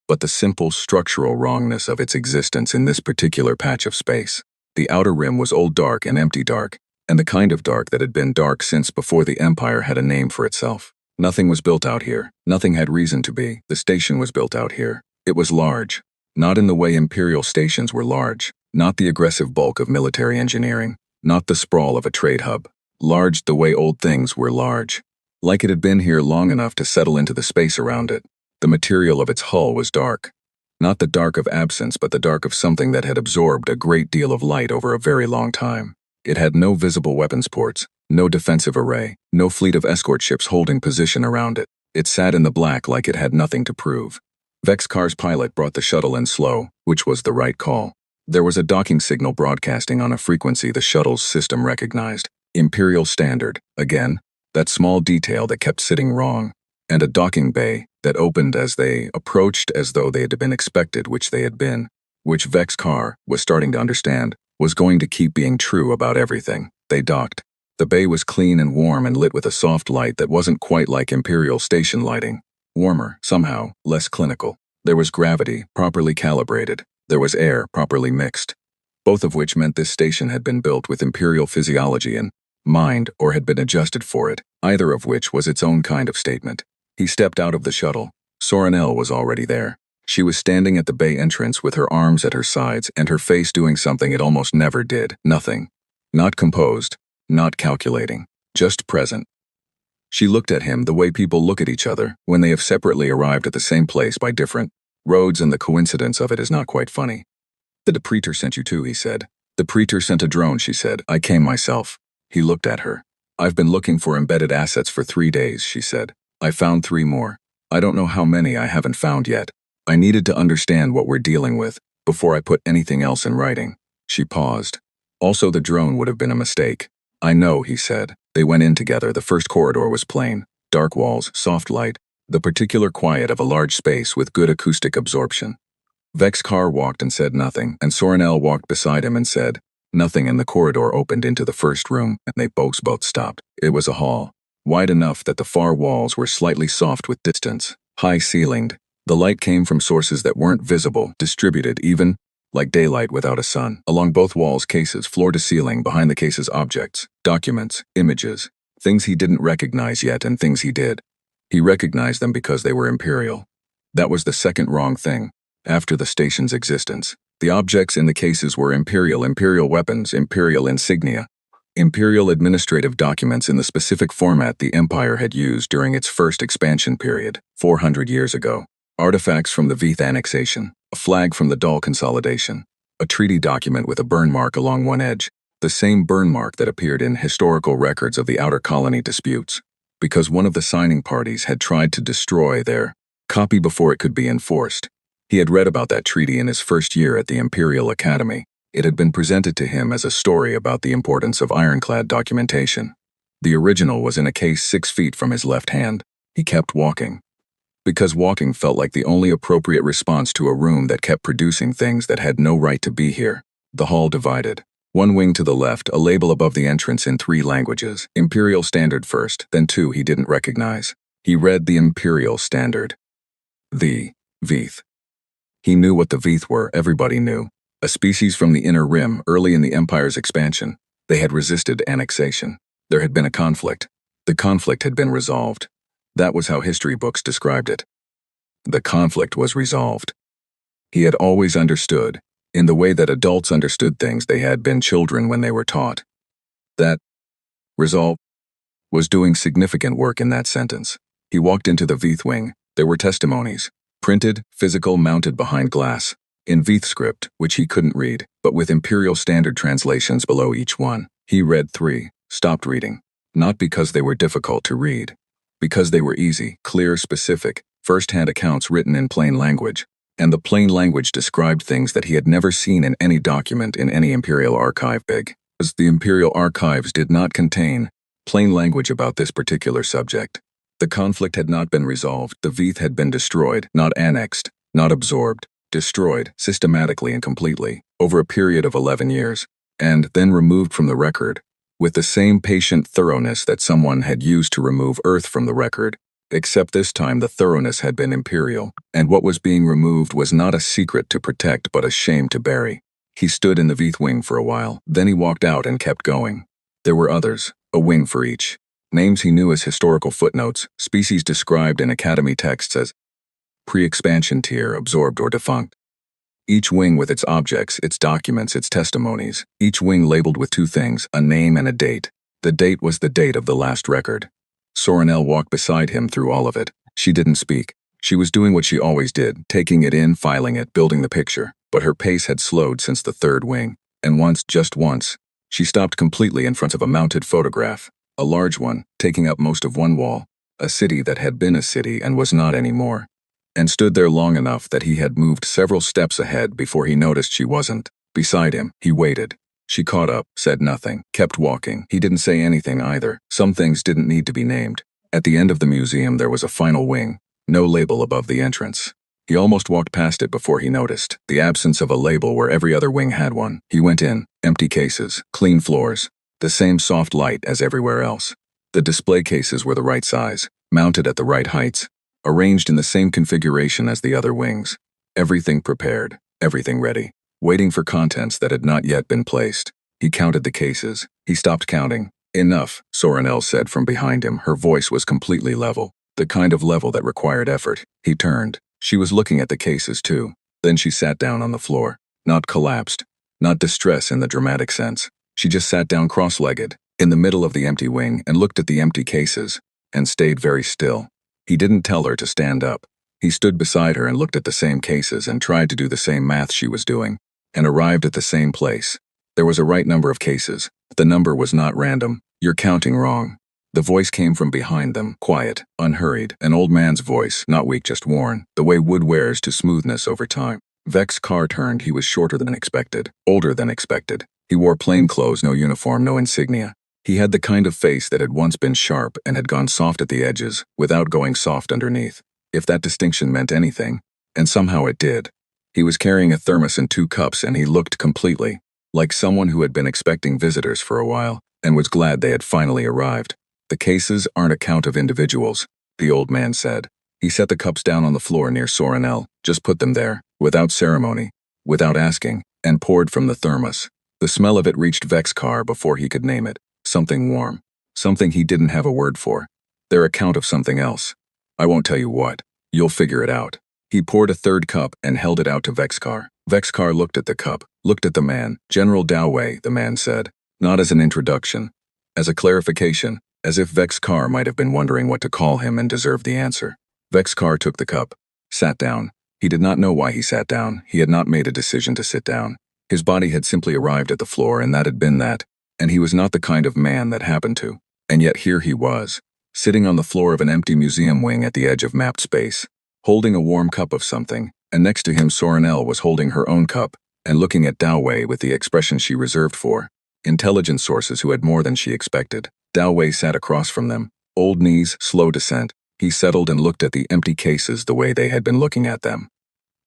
but the simple structural wrongness of its existence in this particular patch of space. The outer rim was old dark and empty dark, and the kind of dark that had been dark since before the Empire had a name for itself. Nothing was built out here. Nothing had reason to be. The station was built out here. It was large. Not in the way Imperial stations were large. Not the aggressive bulk of military engineering. Not the sprawl of a trade hub. Large the way old things were large. Like it had been here long enough to settle into the space around it. The material of its hull was dark. Not the dark of absence, but the dark of something that had absorbed a great deal of light over a very long time. It had no visible weapons ports, no defensive array, no fleet of escort ships holding position around it. It sat in the black like it had nothing to prove. Vexcar's pilot brought the shuttle in slow, which was the right call. There was a docking signal broadcasting on a frequency the shuttle's system recognized. Imperial Standard, again, that small detail that kept sitting wrong, and a docking bay that opened as they approached as though they had been expected, which they had been, which Vexcar was starting to understand, was going to keep being true about everything. They docked. The bay was clean and warm and lit with a soft light that wasn't quite like Imperial station lighting. Warmer, somehow, less clinical. There was gravity, properly calibrated. There was air, properly mixed. Both of which meant this station had been built with Imperial physiology in mind or had been adjusted for it, either of which was its own kind of statement. He stepped out of the shuttle. Soranel was already there. She was standing at the bay entrance with her arms at her sides and her face doing something it almost never did. Nothing. Not composed. Not calculating. Just present. She looked at him the way people look at each other when they have separately arrived at the same place by different roads, and the coincidence of it is not quite funny. "The Praetor sent you too," he said. "The Praetor sent a drone," she said. "I came myself." He looked at her. "I've been looking for embedded assets for 3 days," she said. "I found 3 more. I don't know how many I haven't found yet. I needed to understand what we're dealing with before I put anything else in writing." She paused. "Also, the drone would have been a mistake." "I know," he said. They went in together. The first corridor was plain. Dark walls, soft light, the particular quiet of a large space with good acoustic absorption. Vexcar walked and said nothing, and Soranel walked beside him and said nothing, and the corridor opened into the first room, and they both stopped. It was a hall, wide enough that the far walls were slightly soft with distance, high-ceilinged. The light came from sources that weren't visible, distributed even, like daylight without a sun, along both walls, cases, floor to ceiling, behind the cases objects, documents, images, things he didn't recognize yet and things he did. He recognized them because they were Imperial. That was the second wrong thing, after the station's existence. The objects in the cases were Imperial weapons, Imperial insignia, Imperial administrative documents in the specific format the Empire had used during its first expansion period, 400 years ago. Artifacts from the Veeth annexation, a flag from the Dahl consolidation, a treaty document with a burn mark along one edge, the same burn mark that appeared in historical records of the Outer Colony disputes, because one of the signing parties had tried to destroy their copy before it could be enforced. He had read about that treaty in his first year at the Imperial Academy. It had been presented to him as a story about the importance of ironclad documentation. The original was in a case 6 feet from his left hand. He kept walking. Because walking felt like the only appropriate response to a room that kept producing things that had no right to be here. The hall divided. One wing to the left, a label above the entrance in 3 languages. Imperial Standard first, then 2 he didn't recognize. He read the Imperial Standard. The Veeth. He knew what the Veeth were, everybody knew. A species from the Inner Rim early in the Empire's expansion. They had resisted annexation. There had been a conflict. The conflict had been resolved. That was how history books described it. The conflict was resolved. He had always understood, in the way that adults understood things they had been children when they were taught. That resolve was doing significant work in that sentence. He walked into the Veeth wing. There were testimonies, printed, physical, mounted behind glass, in Veeth script, which he couldn't read, but with Imperial Standard translations below each one. He read 3, stopped reading. Not because they were difficult to read. Because they were easy, clear, specific, first-hand accounts written in plain language. And the plain language described things that he had never seen in any document in any Imperial archive big. As the Imperial archives did not contain plain language about this particular subject. The conflict had not been resolved. The Veeth had been destroyed, not annexed, not absorbed, destroyed, systematically and completely, over a period of 11 years, and then removed from the record, with the same patient thoroughness that someone had used to remove Earth from the record, except this time the thoroughness had been imperial, and what was being removed was not a secret to protect but a shame to bury. He stood in the Vth wing for a while, then he walked out and kept going. There were others, a wing for each. Names he knew as historical footnotes, species described in Academy texts as pre-expansion tier, absorbed or defunct. Each wing with its objects, its documents, its testimonies, each wing labeled with two things, a name and a date. The date was the date of the last record. Sorenelle walked beside him through all of it. She didn't speak. She was doing what she always did, taking it in, filing it, building the picture, but her pace had slowed since the third wing, and once, just once, she stopped completely in front of a mounted photograph, a large one, taking up most of one wall, a city that had been a city and was not anymore, and stood there long enough that he had moved several steps ahead before he noticed she wasn't. Beside him, he waited. She caught up, said nothing, kept walking. He didn't say anything either. Some things didn't need to be named. At the end of the museum there was a final wing, no label above the entrance. He almost walked past it before he noticed the absence of a label where every other wing had one. He went in, empty cases, clean floors, the same soft light as everywhere else. The display cases were the right size, mounted at the right heights, arranged in the same configuration as the other wings. Everything prepared, everything ready, waiting for contents that had not yet been placed. He counted the cases. He stopped counting. Enough, Sorenelle said from behind him. Her voice was completely level, the kind of level that required effort. He turned. She was looking at the cases too. Then she sat down on the floor. Not collapsed, not distress in the dramatic sense. She just sat down cross-legged, in the middle of the empty wing, and looked at the empty cases, and stayed very still. He didn't tell her to stand up. He stood beside her and looked at the same cases and tried to do the same math she was doing, and arrived at the same place. There was a right number of cases. The number was not random. You're counting wrong. The voice came from behind them, quiet, unhurried, an old man's voice, not weak, just worn, the way wood wears to smoothness over time. Vex's car turned. He was shorter than expected, older than expected. He wore plain clothes, no uniform, no insignia. He had the kind of face that had once been sharp and had gone soft at the edges, without going soft underneath, if that distinction meant anything, and somehow it did. He was carrying a thermos and 2 cups, and he looked completely like someone who had been expecting visitors for a while, and was glad they had finally arrived. The cases aren't a count of individuals, the old man said. He set the cups down on the floor near Sorenelle, just put them there, without ceremony, without asking, and poured from the thermos. The smell of it reached Vex's car before he could name it. Something warm. Something he didn't have a word for. Their account of something else. I won't tell you what. You'll figure it out. He poured a 3rd cup and held it out to Vex's car. Vex's car looked at the cup, looked at the man. General Doway, the man said. Not as an introduction. As a clarification, as if Vex's car might have been wondering what to call him and deserved the answer. Vex's car took the cup. Sat down. He did not know why he sat down. He had not made a decision to sit down. His body had simply arrived at the floor, and that had been that. And he was not the kind of man that happened to. And yet here he was, sitting on the floor of an empty museum wing at the edge of mapped space, holding a warm cup of something, and next to him Sorenelle was holding her own cup, and looking at Doway with the expression she reserved for intelligence sources who had more than she expected. Doway sat across from them, old knees, slow descent. He settled and looked at the empty cases the way they had been looking at them.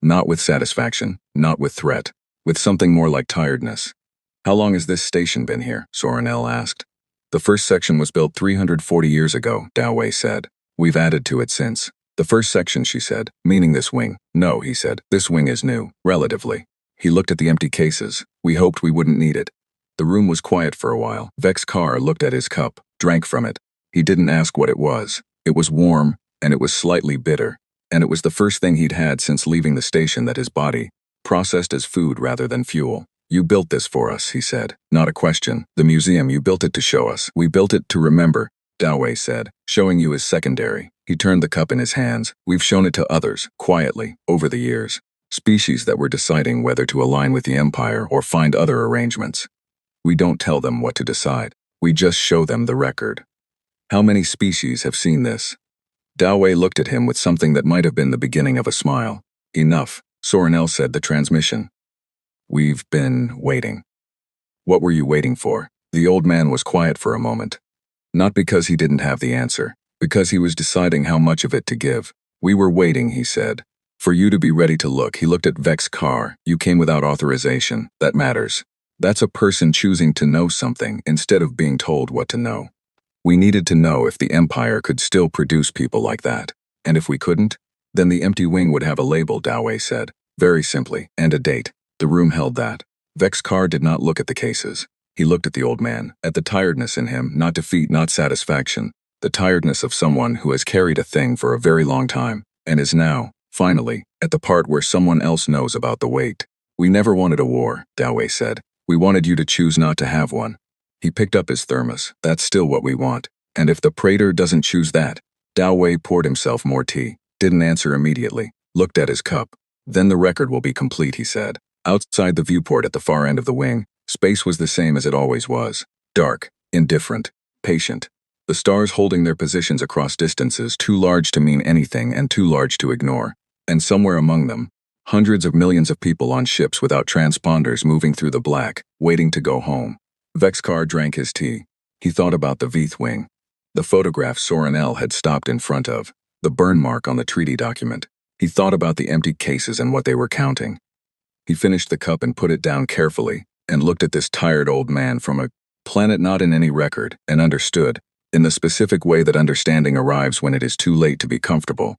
Not with satisfaction, not with threat, with something more like tiredness. How long has this station been here? Sorenelle asked. The first section was built 340 years ago, Doway said. We've added to it since. The first section, she said, meaning this wing. No, he said, this wing is new, relatively. He looked at the empty cases. We hoped we wouldn't need it. The room was quiet for a while. Vex's car looked at his cup, drank from it. He didn't ask what it was. It was warm, and it was slightly bitter, and it was the first thing he'd had since leaving the station that his body processed as food rather than fuel. You built this for us, he said. Not a question. The museum, you built it to show us. We built it to remember, Doway said. Showing you is secondary. He turned the cup in his hands. We've shown it to others, quietly, over the years. Species that were deciding whether to align with the Empire or find other arrangements. We don't tell them what to decide. We just show them the record. How many species have seen this? Doway looked at him with something that might have been the beginning of a smile. Enough, Sorenelle said. The transmission. We've been waiting. What were you waiting for? The old man was quiet for a moment. Not because he didn't have the answer, because he was deciding how much of it to give. We were waiting, he said. For you to be ready to look. He looked at Vex's car. You came without authorization. That matters. That's a person choosing to know something instead of being told what to know. We needed to know if the Empire could still produce people like that. And if we couldn't, then the empty wing would have a label, Dawei said, very simply, and a date. The room held that. Vex-Kar did not look at the cases. He looked at the old man, at the tiredness in him, not defeat, not satisfaction, the tiredness of someone who has carried a thing for a very long time, and is now, finally, at the part where someone else knows about the weight. We never wanted a war, Dawei said. We wanted you to choose not to have one. He picked up his thermos. That's still what we want. And if the Praetor doesn't choose that, Dawei poured himself more tea, didn't answer immediately, looked at his cup. Then the record will be complete, he said. Outside the viewport at the far end of the wing, space was the same as it always was. Dark, indifferent, patient. The stars holding their positions across distances too large to mean anything and too large to ignore. And somewhere among them, hundreds of millions of people on ships without transponders moving through the black, waiting to go home. Vex-Kar drank his tea. He thought about the Veeth wing. The photograph Soren L. had stopped in front of. The burn mark on the treaty document. He thought about the empty cases and what they were counting. He finished the cup and put it down carefully, and looked at this tired old man from a planet not in any record, and understood, in the specific way that understanding arrives when it is too late to be comfortable,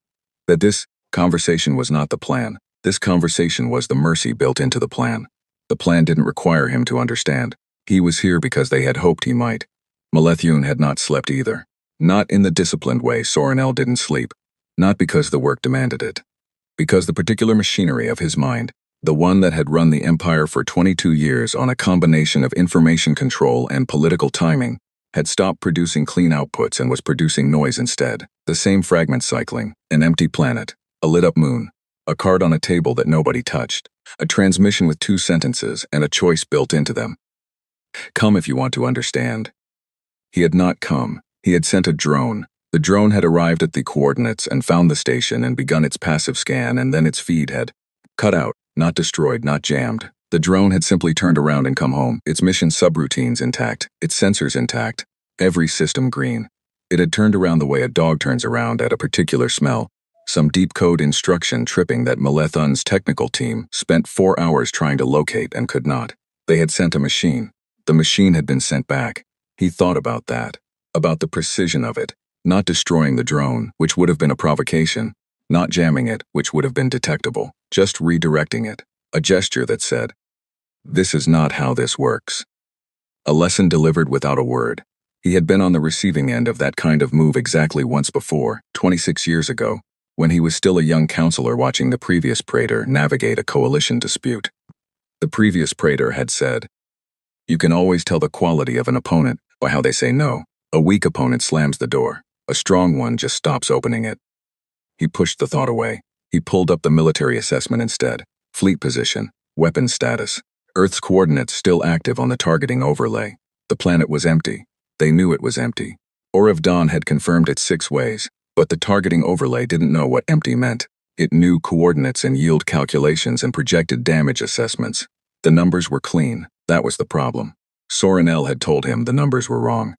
that this conversation was not the plan. This conversation was the mercy built into the plan. The plan didn't require him to understand. He was here because they had hoped he might. Malethune had not slept either. Not in the disciplined way Soren L. didn't sleep. Not because the work demanded it. Because the particular machinery of his mind, the one that had run the Empire for 22 years on a combination of information control and political timing, had stopped producing clean outputs and was producing noise instead. The same fragment cycling, an empty planet, a lit-up moon, a card on a table that nobody touched, a transmission with 2 sentences and a choice built into them. Come if you want to understand. He had not come. He had sent a drone. The drone had arrived at the coordinates and found the station and begun its passive scan, and then its feed had cut out, not destroyed, not jammed. The drone had simply turned around and come home, its mission subroutines intact, its sensors intact, every system green. It had turned around the way a dog turns around at a particular smell, some deep code instruction tripping that Malethun's technical team spent 4 hours trying to locate and could not. They had sent a machine. The machine had been sent back. He thought about that, about the precision of it, not destroying the drone, which would have been a provocation, not jamming it, which would have been detectable, just redirecting it, a gesture that said, "This is not how this works." A lesson delivered without a word. He had been on the receiving end of that kind of move exactly once before, 26 years ago, when he was still a young counselor watching the previous Praetor navigate a coalition dispute. The previous Praetor had said, "You can always tell the quality of an opponent by how they say no. A weak opponent slams the door. A strong one just stops opening it." He pushed the thought away. He pulled up the military assessment instead. Fleet position, weapons status, Earth's coordinates still active on the targeting overlay. The planet was empty. They knew it was empty. Orev Dawn had confirmed it 6 ways, but the targeting overlay didn't know what empty meant. It knew coordinates and yield calculations and projected damage assessments. The numbers were clean. That was the problem. Soren L. had told him the numbers were wrong.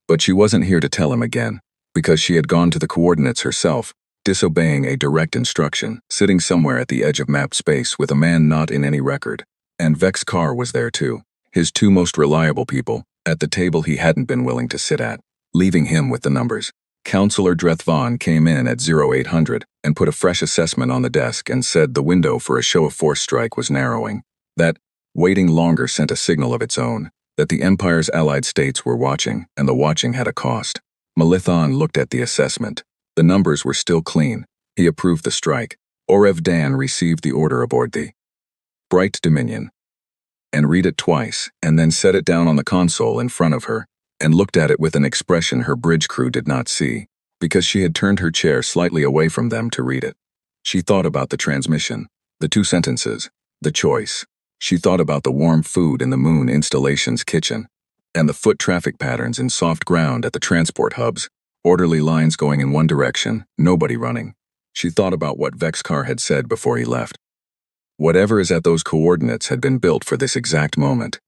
But she wasn't here to tell him again, because she had gone to the coordinates herself, disobeying a direct instruction, sitting somewhere at the edge of mapped space with a man not in any record. And Vex-Kar was there too, his 2 most reliable people, at the table he hadn't been willing to sit at, leaving him with the numbers. Counselor Drethvon came in at 0800 and put a fresh assessment on the desk and said the window for a show of force strike was narrowing, that waiting longer sent a signal of its own, that the Empire's allied states were watching, and the watching had a cost. Malethon looked at the assessment. The numbers were still clean. He approved the strike. Orev Dan received the order aboard the Bright Dominion, and read it twice, and then set it down on the console in front of her, and looked at it with an expression her bridge crew did not see, because she had turned her chair slightly away from them to read it. She thought about the transmission, the 2 sentences, the choice. She thought about the warm food in the Moon Installation's kitchen, and the foot traffic patterns in soft ground at the transport hubs, orderly lines going in one direction, nobody running. She thought about what Vex-Kar had said before he left. Whatever is at those coordinates had been built for this exact moment.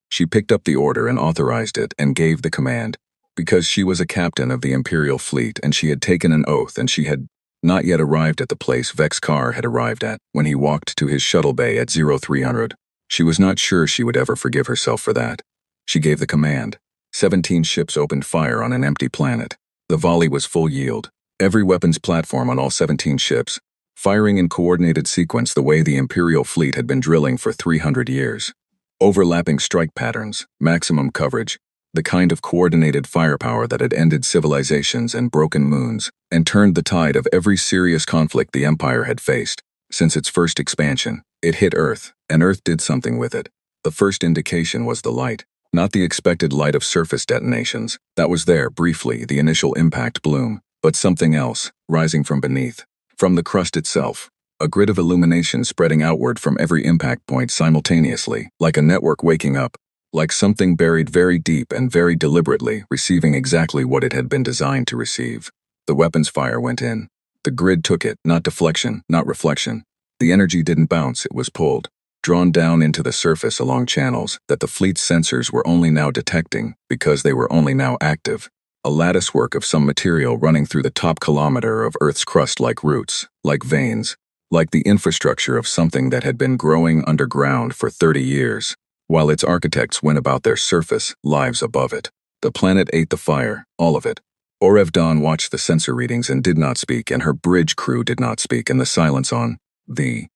She picked up the order and authorized it and gave the command, because she was a captain of the Imperial fleet and she had taken an oath and she had not yet arrived at the place Vex-Kar had arrived at when he walked to his shuttle bay at 0300. She was not sure she would ever forgive herself for that. She gave the command. 17 ships opened fire on an empty planet. The volley was full yield. Every weapons platform on all 17 ships, firing in coordinated sequence the way the Imperial fleet had been drilling for 300 years. Overlapping strike patterns, maximum coverage, the kind of coordinated firepower that had ended civilizations and broken moons, and turned the tide of every serious conflict the Empire had faced. Since its first expansion, it hit Earth, and Earth did something with it. The first indication was the light. Not the expected light of surface detonations. That was there, briefly, the initial impact bloom, but something else, rising from beneath. From the crust itself, a grid of illumination spreading outward from every impact point simultaneously, like a network waking up, like something buried very deep and very deliberately, receiving exactly what it had been designed to receive. The weapons fire went in. The grid took it, not deflection, not reflection. The energy didn't bounce, it was pulled, drawn down into the surface along channels that the fleet's sensors were only now detecting because they were only now active. A latticework of some material running through the top kilometer of Earth's crust like roots, like veins, like the infrastructure of something that had been growing underground for 30 years, while its architects went about their surface lives above it. The planet ate the fire, all of it. Orev Dawn watched the sensor readings and did not speak, and her bridge crew did not speak, and the silence on the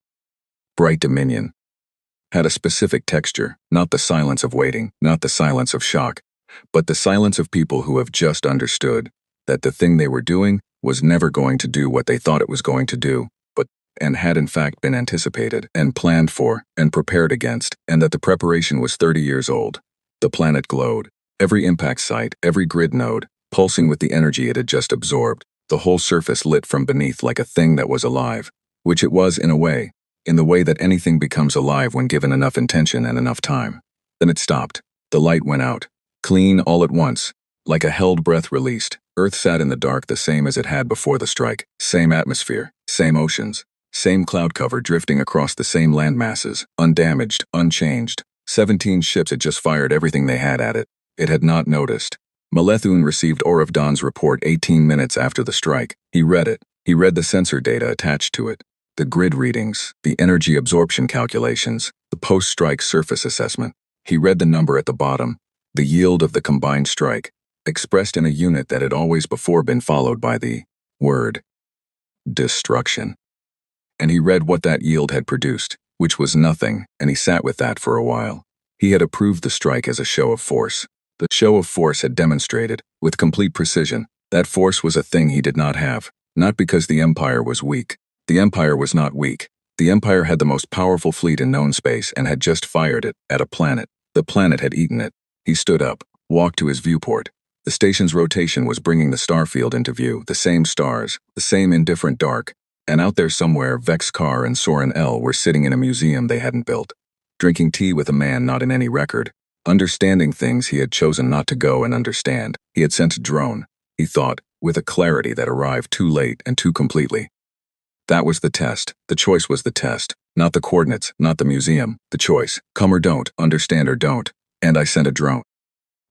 bright Dominion had a specific texture, not the silence of waiting, not the silence of shock, but the silence of people who have just understood that the thing they were doing was never going to do what they thought it was going to do, and had in fact been anticipated and planned for and prepared against, and that the preparation was 30 years old. The planet glowed. Every impact site, every grid node, pulsing with the energy it had just absorbed, the whole surface lit from beneath like a thing that was alive, which it was in a way, in the way that anything becomes alive when given enough intention and enough time. Then it stopped. The light went out. Clean all at once. Like a held breath released, Earth sat in the dark the same as it had before the strike. Same atmosphere, same oceans, same cloud cover drifting across the same land masses, undamaged, unchanged. 17 ships had just fired everything they had at it. It had not noticed. Malethun received Orev Dawn's report 18 minutes after the strike. He read it. He read the sensor data attached to it, the grid readings, the energy absorption calculations, the post-strike surface assessment. He read the number at the bottom, the yield of the combined strike, expressed in a unit that had always before been followed by the word destruction. And he read what that yield had produced, which was nothing, and he sat with that for a while. He had approved the strike as a show of force. The show of force had demonstrated, with complete precision, that force was a thing he did not have, not because the Empire was weak. The Empire was not weak. The Empire had the most powerful fleet in known space and had just fired it at a planet. The planet had eaten it. He stood up, walked to his viewport. The station's rotation was bringing the star field into view, the same stars, the same indifferent dark, and out there somewhere Vex Carr and Soren L were sitting in a museum they hadn't built, drinking tea with a man not in any record, understanding things he had chosen not to go and understand. He had sent a drone, he thought, with a clarity that arrived too late and too completely. That was the test. The choice was the test. Not the coordinates, not the museum. The choice. Come or don't, understand or don't. And I sent a drone.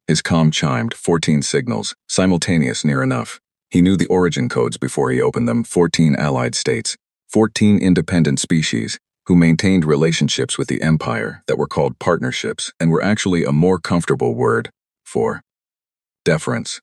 His comm chimed, 14 signals, simultaneous near enough. He knew the origin codes before he opened them, 14 allied states, 14 independent species, who maintained relationships with the Empire that were called partnerships and were actually a more comfortable word for deference.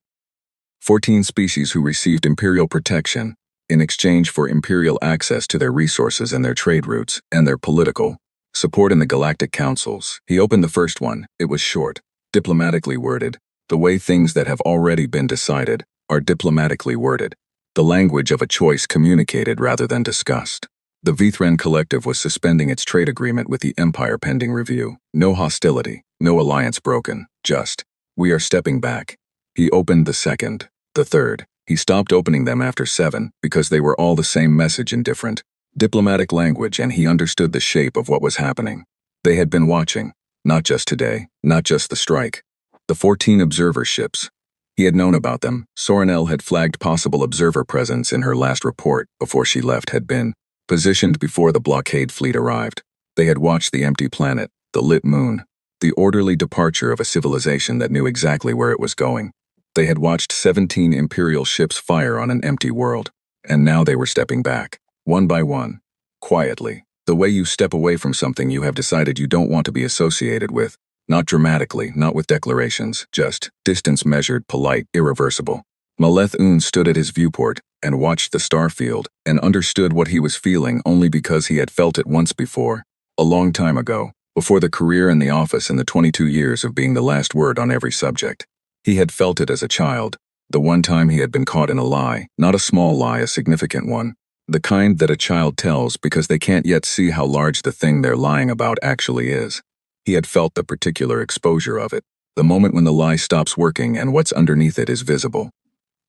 14 species who received Imperial protection in exchange for Imperial access to their resources and their trade routes and their political support in the Galactic Councils. He opened the first one. It was short, diplomatically worded, the way things that have already been decided are diplomatically worded, the language of a choice communicated rather than discussed. The Vithran Collective was suspending its trade agreement with the Empire pending review. No hostility, no alliance broken, just, we are stepping back. He opened the second, the third. He stopped opening them after 7 because they were all the same message in different diplomatic language, and he understood the shape of what was happening. They had been watching, not just today, not just the strike. The 14 observer ships. He had known about them. Soren L had flagged possible observer presence in her last report before she left had been positioned before the blockade fleet arrived. They had watched the empty planet, the lit moon, the orderly departure of a civilization that knew exactly where it was going. They had watched 17 Imperial ships fire on an empty world, and now they were stepping back, one by one, quietly, the way you step away from something you have decided you don't want to be associated with, Not dramatically, not with declarations, just distance measured, polite, irreversible. Maleth Un stood at his viewport and watched the star field and understood what he was feeling only because he had felt it once before, a long time ago, before the career in the office and the 22 years of being the last word on every subject. He had felt it as a child, the one time he had been caught in a lie, not a small lie, a significant one, the kind that a child tells because they can't yet see how large the thing they're lying about actually is. He had felt the particular exposure of it, the moment when the lie stops working and what's underneath it is visible.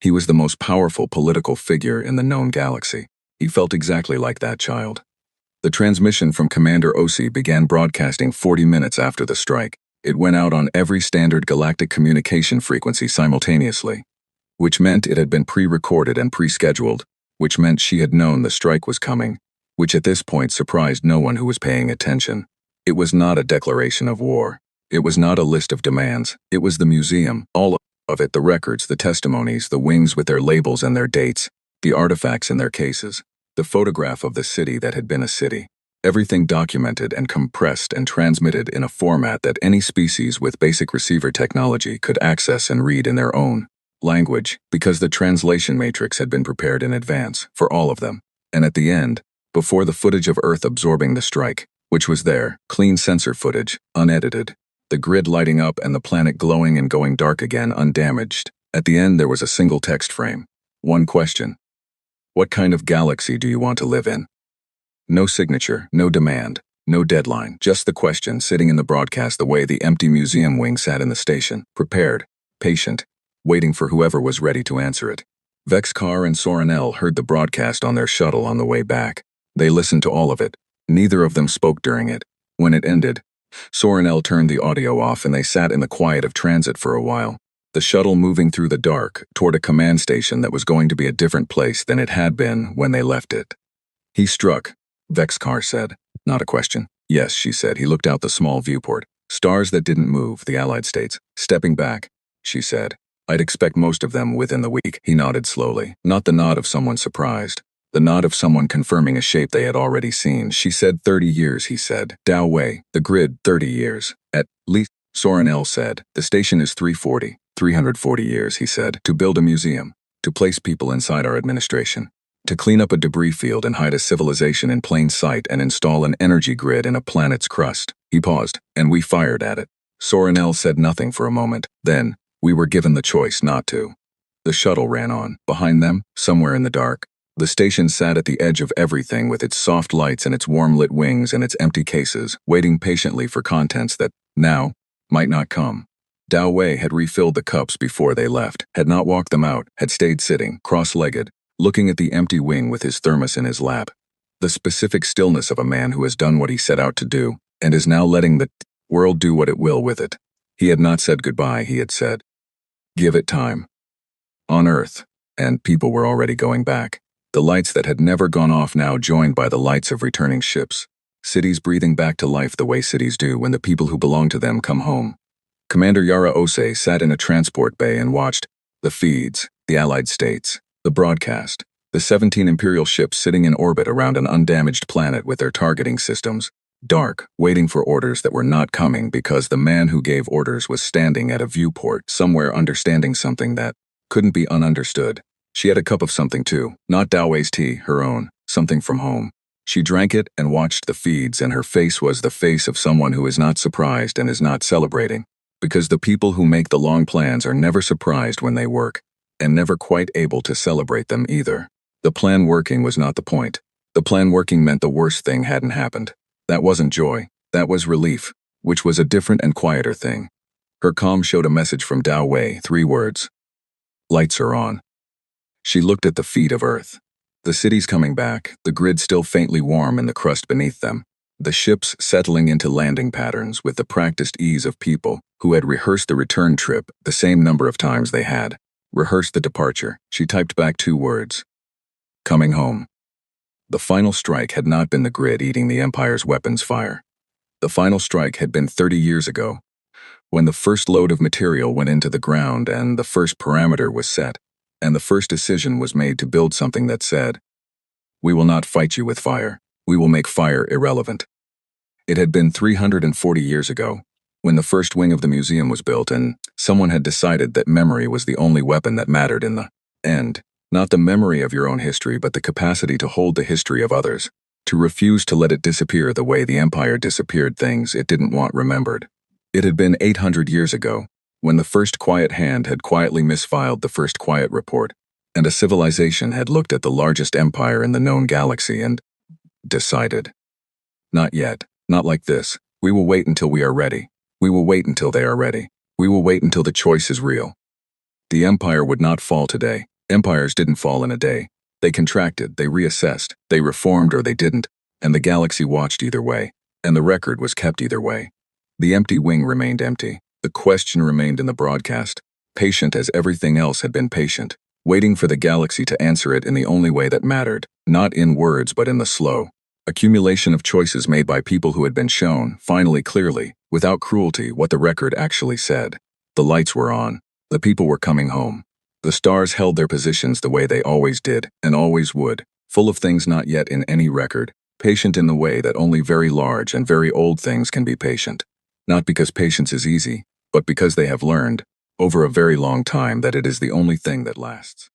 He was the most powerful political figure in the known galaxy. He felt exactly like that child. The transmission from Commander Osi began broadcasting 40 minutes after the strike. It went out on every standard galactic communication frequency simultaneously, which meant it had been pre-recorded and pre-scheduled, which meant she had known the strike was coming, which at this point surprised no one who was paying attention. It was not a declaration of war. It was not a list of demands. It was the museum, all of it, the records, the testimonies, the wings with their labels and their dates, the artifacts in their cases, the photograph of the city that had been a city. Everything documented and compressed and transmitted in a format that any species with basic receiver technology could access and read in their own language, because the translation matrix had been prepared in advance for all of them. And at the end, before the footage of Earth absorbing the strike, which was there, clean sensor footage, unedited, the grid lighting up and the planet glowing and going dark again undamaged. At the end there was a single text frame. One question. What kind of galaxy do you want to live in? No signature, no demand, no deadline, just the question sitting in the broadcast the way the empty museum wing sat in the station, prepared, patient, waiting for whoever was ready to answer it. Vexcar and Sorenel heard the broadcast on their shuttle on the way back. They listened to all of it. Neither of them spoke during it. When it ended, Sorenel turned the audio off and they sat in the quiet of transit for a while, the shuttle moving through the dark toward a command station that was going to be a different place than it had been when they left it. He struck, Vexcar said. Not a question. Yes, she said. He looked out the small viewport. Stars that didn't move, the Allied states. Stepping back, she said. I'd expect most of them within the week. He nodded slowly. Not the nod of someone surprised. The nod of someone confirming a shape they had already seen. She said 30 years, he said. Dao Wei, the grid, 30 years. At least, Sorenel said. The station is 340 years, he said. To build a museum. To place people inside our administration. To clean up a debris field and hide a civilization in plain sight and install an energy grid in a planet's crust. He paused, and we fired at it. Sorenel said nothing for a moment. Then, we were given the choice not to. The shuttle ran on. Behind them, somewhere in the dark, the station sat at the edge of everything with its soft lights and its warm-lit wings and its empty cases, waiting patiently for contents that, now, might not come. Dao Wei had refilled the cups before they left, had not walked them out, had stayed sitting, cross-legged, looking at the empty wing with his thermos in his lap. The specific stillness of a man who has done what he set out to do, and is now letting the world do what it will with it. He had not said goodbye, he had said, give it time. On Earth, and people were already going back. The lights that had never gone off now joined by the lights of returning ships. Cities breathing back to life the way cities do when the people who belong to them come home. Commander Yara Ose sat in a transport bay and watched the feeds, the Allied states, the broadcast, the 17 Imperial ships sitting in orbit around an undamaged planet with their targeting systems, dark, waiting for orders that were not coming because the man who gave orders was standing at a viewport somewhere understanding something that couldn't be ununderstood. She had a cup of something too, not Dao Wei's tea, her own, something from home. She drank it and watched the feeds, and her face was the face of someone who is not surprised and is not celebrating, because the people who make the long plans are never surprised when they work, and never quite able to celebrate them either. The plan working was not the point. The plan working meant the worst thing hadn't happened. That wasn't joy, that was relief, which was a different and quieter thing. Her calm showed a message from Dao Wei, 3 words. Lights are on. She looked at the feet of Earth. The cities coming back, the grid still faintly warm in the crust beneath them. The ships settling into landing patterns with the practiced ease of people who had rehearsed the return trip the same number of times they had rehearsed the departure. She typed back 2 words. Coming home. The final strike had not been the grid eating the Empire's weapons fire. The final strike had been 30 years ago, when the first load of material went into the ground and the first parameter was set, and the first decision was made to build something that said, we will not fight you with fire. We will make fire irrelevant. It had been 340 years ago, when the first wing of the museum was built and someone had decided that memory was the only weapon that mattered in the end. Not the memory of your own history, but the capacity to hold the history of others, to refuse to let it disappear the way the empire disappeared things it didn't want remembered. It had been 800 years ago, when the first quiet hand had quietly misfiled the first quiet report, and a civilization had looked at the largest empire in the known galaxy and decided. Not yet, not like this. We will wait until we are ready. We will wait until they are ready. We will wait until the choice is real. The empire would not fall today. Empires didn't fall in a day. They contracted, they reassessed, they reformed or they didn't, and the galaxy watched either way, and the record was kept either way. The empty wing remained empty. The question remained in the broadcast, patient as everything else had been patient, waiting for the galaxy to answer it in the only way that mattered, not in words but in the slow accumulation of choices made by people who had been shown, finally clearly, without cruelty, what the record actually said. The lights were on. The people were coming home. The stars held their positions the way they always did, and always would, full of things not yet in any record, patient in the way that only very large and very old things can be patient. Not because patience is easy, but because they have learned, over a very long time, that it is the only thing that lasts.